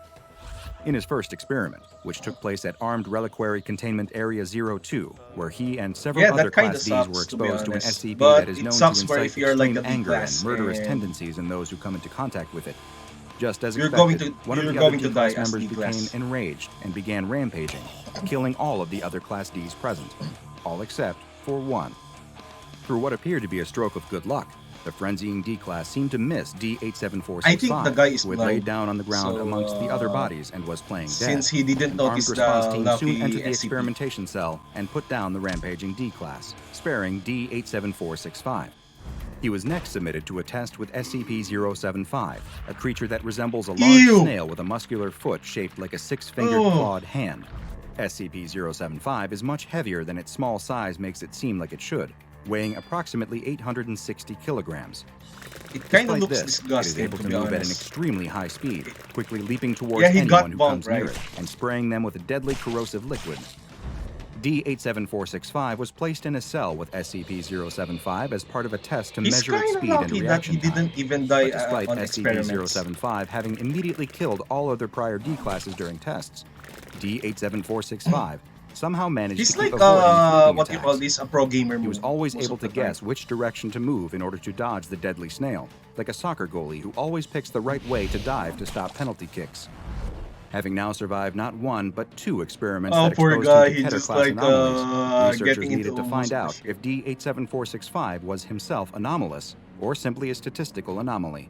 In his first experiment, which took place at Armed Reliquary Containment Area 02, where he and several Yeah, other that kind of Class Ds were sucks, to be exposed to an honest. SCP But that is it known to sucks for incite if you're like extreme a anger and D-class murderous and tendencies in those who come into contact with it. Just as You're expected, going to- one of you're the other going to D-Class die as members became D-Class. enraged and began rampaging, killing all of the other Class Ds present, all except for one. Through what appeared to be a stroke of good luck, the frenzying D-Class seemed to miss D87465, I think the guy is who had blind. laid down on the ground So, amongst the other bodies and was playing dead. Since he didn't An notice armed the response team soon lucky entered the SCP. experimentation cell and put down the rampaging D-Class, sparing D87465. He was next submitted to a test with SCP-075, a creature that resembles a large Ew! snail with a muscular foot shaped like a six-fingered Oh. clawed hand. SCP-075 is much heavier than its small size makes it seem like it should, weighing approximately 860 kilograms. It kind of Despite looks this, disgusting, it is able to to be move at an honest. extremely high speed, quickly leaping towards Yeah, he anyone got who bumped, comes near right? it and spraying them with a deadly corrosive liquid. D87465 was placed in a cell with SCP-075 as part of a test to He's measure its kind of speed and lucky that reaction he time. didn't even die But despite on experiments. SCP-075 having immediately killed all other prior D-classes during tests, D87465 somehow managed He's to keep like, avoiding fleeting what you call attacks. this, a pro gamer. He was always able to the time. guess which direction to move in order to dodge the deadly snail, like a soccer goalie who always picks the right way to dive to stop penalty kicks. Having now survived not one, but two experiments Oh, that poor exposed guy, him to he Keter just class like, anomalies, researchers getting needed into to find most of out the if D87465 was himself anomalous, or simply a statistical anomaly.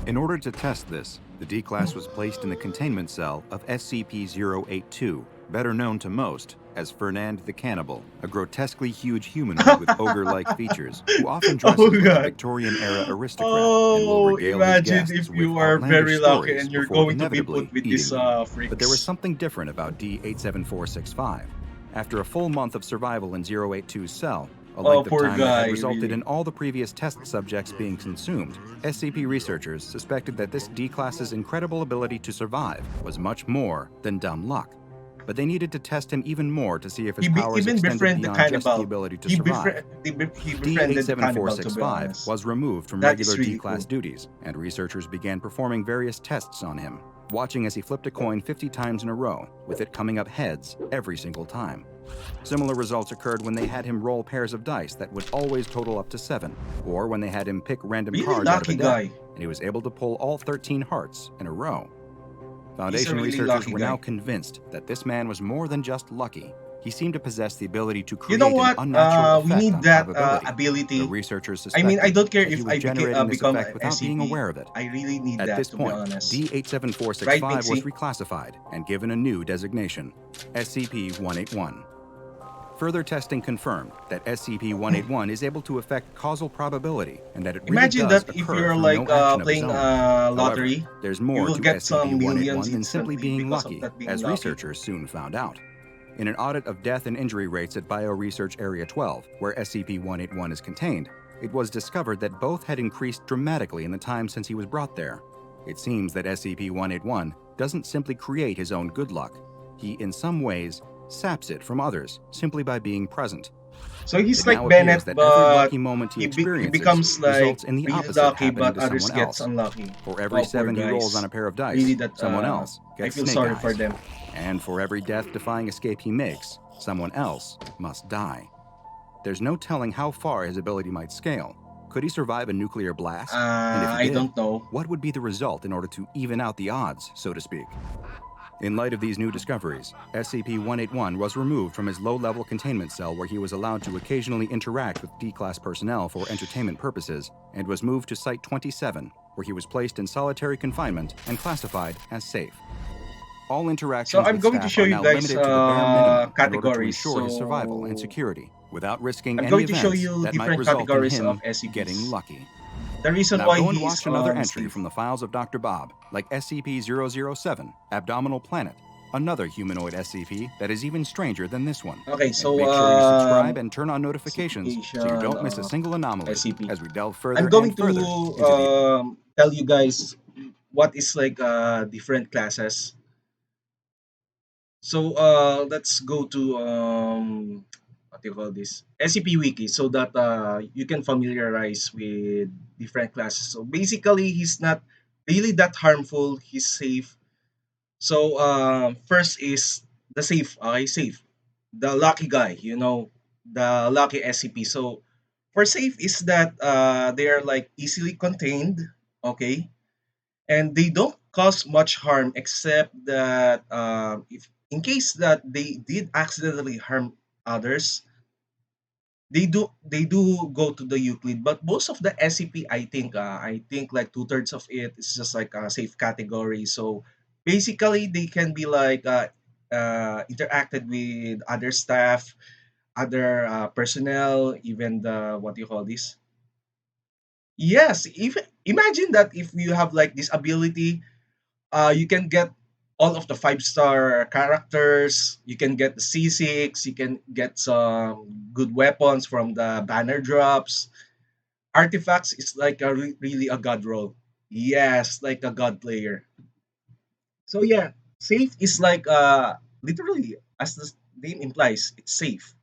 In order to test this, the D-Class was placed in the containment cell of SCP-082, better known to most as Fernand the Cannibal, a grotesquely huge humanoid with ogre-like features, who often dresses Oh, like a God. Victorian-era aristocrat and will Oh, regale his imagine guests if with you are outlandish very lucky stories and you're before going to be inevitably put with eating these them. freaks. But there was something different about D87465. After a full month of survival in 082's cell, a length of poor time that guy, had resulted really. in all the previous test subjects being consumed, SCP researchers suspected that this D-Class's incredible ability to survive was much more than dumb luck. But they needed to test him even more to see if his powers even extended befriended the beyond just the cannibal. ability to He, survive. he befriended the cannibal, to be D87465 honest. was removed from That is regular really D-Class cool. duties, and researchers began performing various tests on him, watching as he flipped a coin 50 times in a row, with it coming up heads every single time. Similar results occurred when they had him roll pairs of dice that would always total up to 7, or when they had him pick random Really cards out of a lucky deck, guy. and he was able to pull all 13 hearts in a row. Foundation really researchers lucky were guy. now convinced that this man was more than just lucky. He seemed to possess the ability to You know create an what? unnatural We effect need on that probability. The ability. researchers I mean, I suspected don't care that he if was generating this become effect an without being SCP. aware of it. I really need At that, this to be point, honest. Right, D87465 was Pixie? reclassified and given a new designation, SCP-181. Further testing confirmed that SCP-181 is able to affect causal probability and that it really Imagine does that if occur you're through like no action of his playing own. However, lottery, there's you more will to get some millions SCP-181 than simply instantly being because of lucky, that being as lucky. researchers soon found out. In an audit of death and injury rates at Bioresearch Area 12, where SCP-181 is contained, it was discovered that both had increased dramatically in the time since he was brought there. It seems that SCP-181 doesn't simply create his own good luck. He, in some ways, saps it from others simply by being present. So he's It like now appears Bennett, that every but lucky moment he he experiences becomes like results in the really opposite lucky, happening but to others someone gets else. unlucky. For every Oh, poor 7 he rolls on guys. a pair of dice, Really, that someone else I gets feel snake sorry for eyes. them. And for every death-defying escape he makes, someone else must die. There's no telling how far his ability might scale. Could he survive a nuclear blast? And if he I did, don't know. what would be the result in order to even out the odds, so to speak? In light of these new discoveries, SCP-181 was removed from his low-level containment cell where he was allowed to occasionally interact with D-Class personnel for entertainment purposes and was moved to Site-27, where he was placed in solitary confinement and classified as safe. All So interactions I'm with going to staff show are you now guys limited to the bare minimum in order to categories. ensure his survival and So security, without risking I'm any going to show events you that might different result in categories of him getting SCPs. lucky. The reason Now why go and he's watch another entry safe. from the files of Dr. Bob, like SCP-007, Abdominal Planet, another humanoid SCP that is even stranger than this one. Okay, And so make sure you subscribe and turn on notifications so you classification don't miss a of single anomaly SCP. as we delve I'm further going and to further into the... tell you guys what is like different classes. So let's go to what do you call this, SCP Wiki, so that you can familiarize with different classes. So basically, he's not really that harmful. He's safe. So first is the safe. Okay, safe. The lucky guy. The lucky SCP. So for safe is that they are like easily contained. Okay, and they don't cause much harm except that if in case that they did accidentally harm others, they do go to the Euclid. But most of the SCP, I think like two-thirds of it is just like a safe category. So basically they can be like interacted with other staff, other personnel, even the what do you call this. Yes, even imagine that if you have like this ability, you can get all of the five-star characters. You can get the C6. You can get some good weapons from the banner drops. Artifacts is like really a god role. Yes, like a god player. So yeah, safe is like literally as the name implies, it's safe.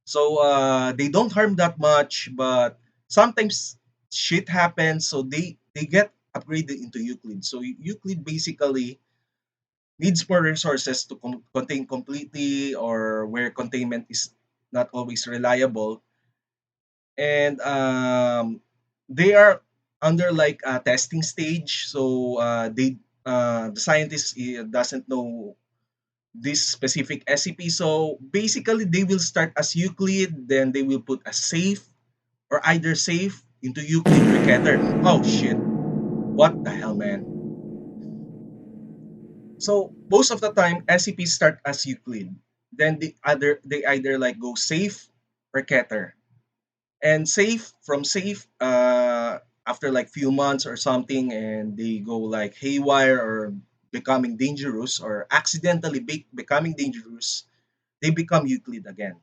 So they don't harm that much, but sometimes shit happens. So they get upgraded into Euclid. So Euclid basically needs more resources to contain completely, or where containment is not always reliable, and they are under like a testing stage. So they the scientist doesn't know this specific SCP. So basically they will start as Euclid, then they will put a safe, or either safe into Euclid Recator. Oh shit, what the hell, man. So most of the time, SCPs start as Euclid. Then they either like go safe or Keter. And safe from safe after like few months or something, and they go like haywire or becoming dangerous, or accidentally becoming dangerous, they become Euclid again.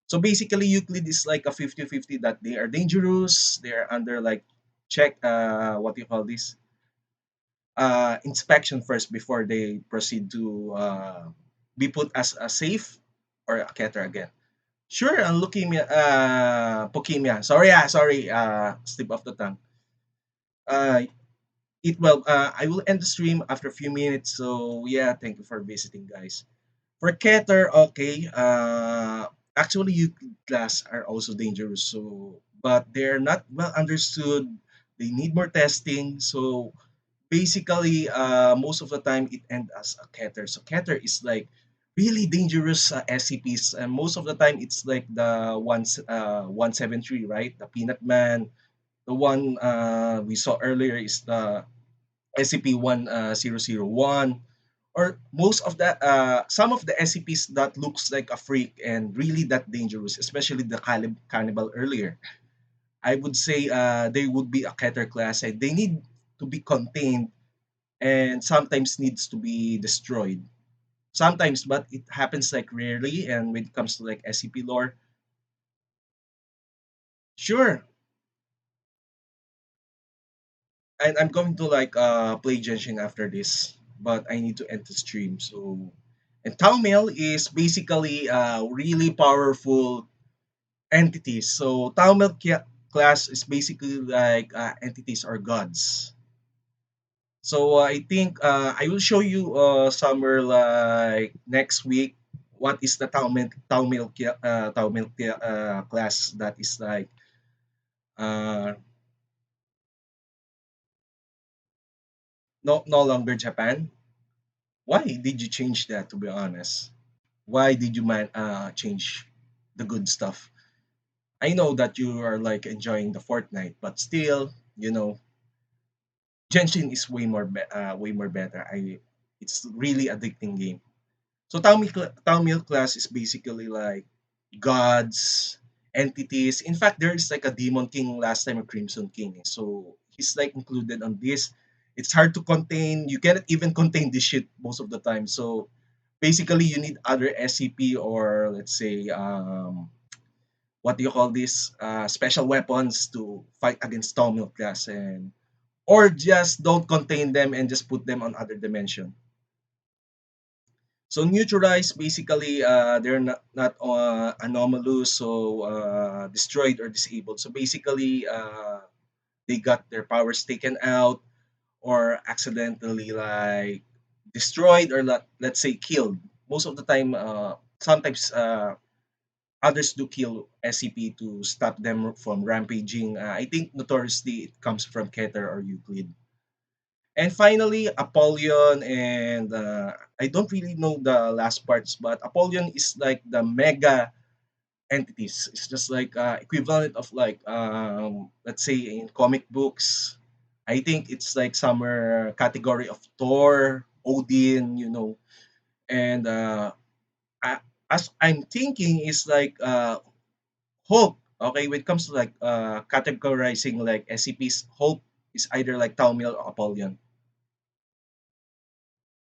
So basically Euclid is like a 50-50, that they are dangerous, they are under like check what you call this, inspection first before they proceed to be put as a safe or a Keter again. Sure, leukemia, leukemia. Sorry, slip of the tongue. Uh, Eat well. I will end the stream after a few minutes. So yeah, thank you for visiting, guys. For Keter, okay. Actually, Euclid class are also dangerous. So, but they're not well understood. They need more testing. So basically, most of the time it ends as a Keter. So Keter is like really dangerous SCPs, and most of the time it's like the 173, right? The Peanut Man. The one we saw earlier is the SCP-1001, or most of that some of the SCPs that looks like a freak and really that dangerous, especially the cannibal earlier. I would say they would be a Keter class, and they need to be contained and sometimes needs to be destroyed. Sometimes, but it happens like rarely. And when it comes to like SCP lore, sure. And I'm going to like play Genshin after this, but I need to end the stream. So, and Taumel is basically really powerful entities. So class is basically like entities or gods. So I think I will show you somewhere like next week what is the Taumel class that is like uh, no longer Japan. Why did you change that? To be honest, why did you change the good stuff? I know that you are like enjoying the Fortnite, but still, Genshin is way more better. It's really addicting game. So Tamil class is basically like gods, entities. In fact, there is like a demon king last time, a crimson king. So he's like included on this. It's hard to contain. You cannot even contain this shit most of the time. So basically, you need other SCP, or let's say what do you call this? Special weapons to fight against Tamil class, and or just don't contain them and just put them on other dimension. So neutralized, basically, they're not anomalous, so destroyed or disabled. So basically, they got their powers taken out or accidentally like destroyed or let's say killed. Most of the time, sometimes others do kill SCP to stop them from rampaging. I think notoriously it comes from Keter or Euclid. And finally, Apollyon, and I don't really know the last parts, but Apollyon is like the mega entities. It's just like equivalent of like let's say in comic books. I think it's like somewhere category of Thor, Odin, and I, as I'm thinking is like Hulk. Okay, when it comes to like categorizing like SCPs, Hulk is either like Taumil or Apollyon.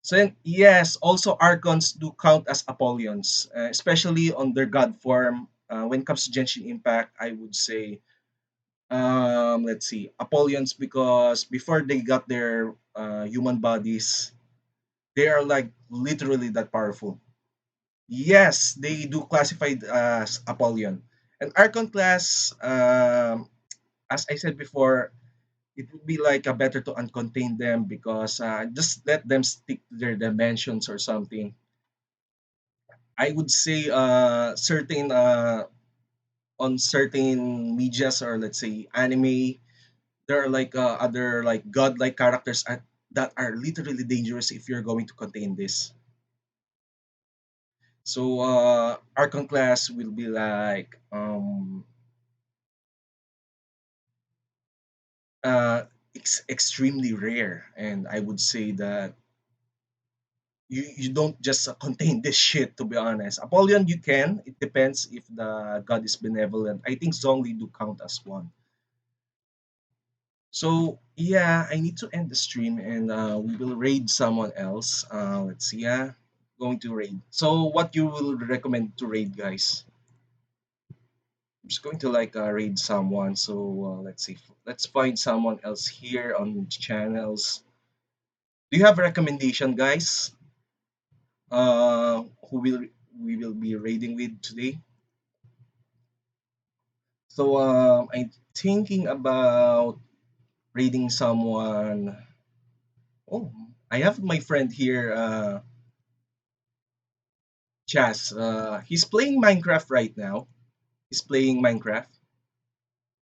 So then, yes, also Archons do count as Apollons, especially on their god form. When it comes to Genshin Impact, I would say, let's see, Apollons, because before they got their human bodies, they are like literally that powerful. Yes, they do classified as Apollyon. And Archon class, as I said before, it would be like a better to uncontain them because just let them stick to their dimensions or something. I would say certain on certain medias or let's say anime, there are like other like godlike characters that are literally dangerous if you're going to contain this. So Archon class will be like uh extremely rare, and I would say that you don't just contain this shit, to be honest. Apollyon you can, it depends if the god is benevolent. I think Zhongli do count as one. So yeah, I need to end the stream and we will raid someone else. Let's see, yeah, going to raid. So what you will recommend to raid, guys? I'm just going to like raid someone. So let's see, let's find someone else here on the channels. Do you have a recommendation, guys? Who will we will be raiding with today? So I'm thinking about raiding someone. Oh, I have my friend here, Chas. He's playing Minecraft right now. He's playing Minecraft.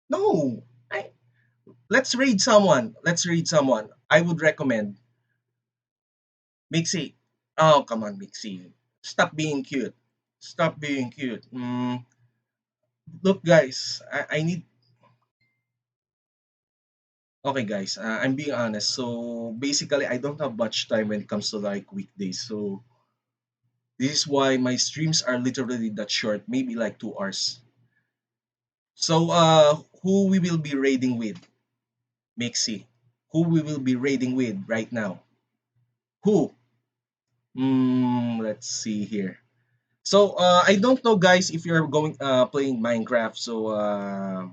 No, I, let's raid someone. Let's raid someone. I would recommend Mixie. Oh, come on, Mixie. Stop being cute. Stop being cute. Look, guys, I need. Okay, guys, I'm being honest. So basically, I don't have much time when it comes to like weekdays. So this is why my streams are literally that short, maybe like 2 hours. So who we will be raiding with, Mixie? Who we will be raiding with right now? Who? Let's see here. So I don't know, guys, if you're going playing Minecraft. So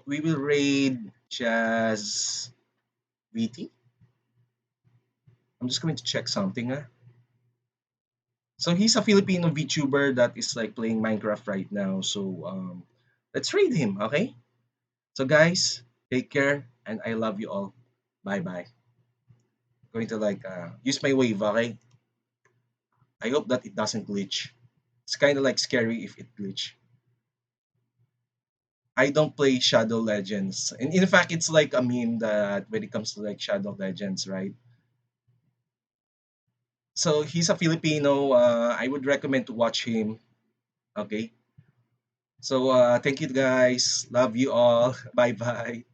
we will raid Jazz VT. I'm just going to check something. So he's a Filipino VTuber that is like playing Minecraft right now. So let's raid him, okay? So guys, take care and I love you all. Bye bye. Going to like use my wave, okay? I hope that it doesn't glitch. It's kind of like scary if it glitch. I don't play Shadow Legends. And in fact, it's like a meme that when it comes to like Shadow Legends, right? So he's a Filipino. I would recommend to watch him. Okay. So thank you guys. Love you all. Bye bye.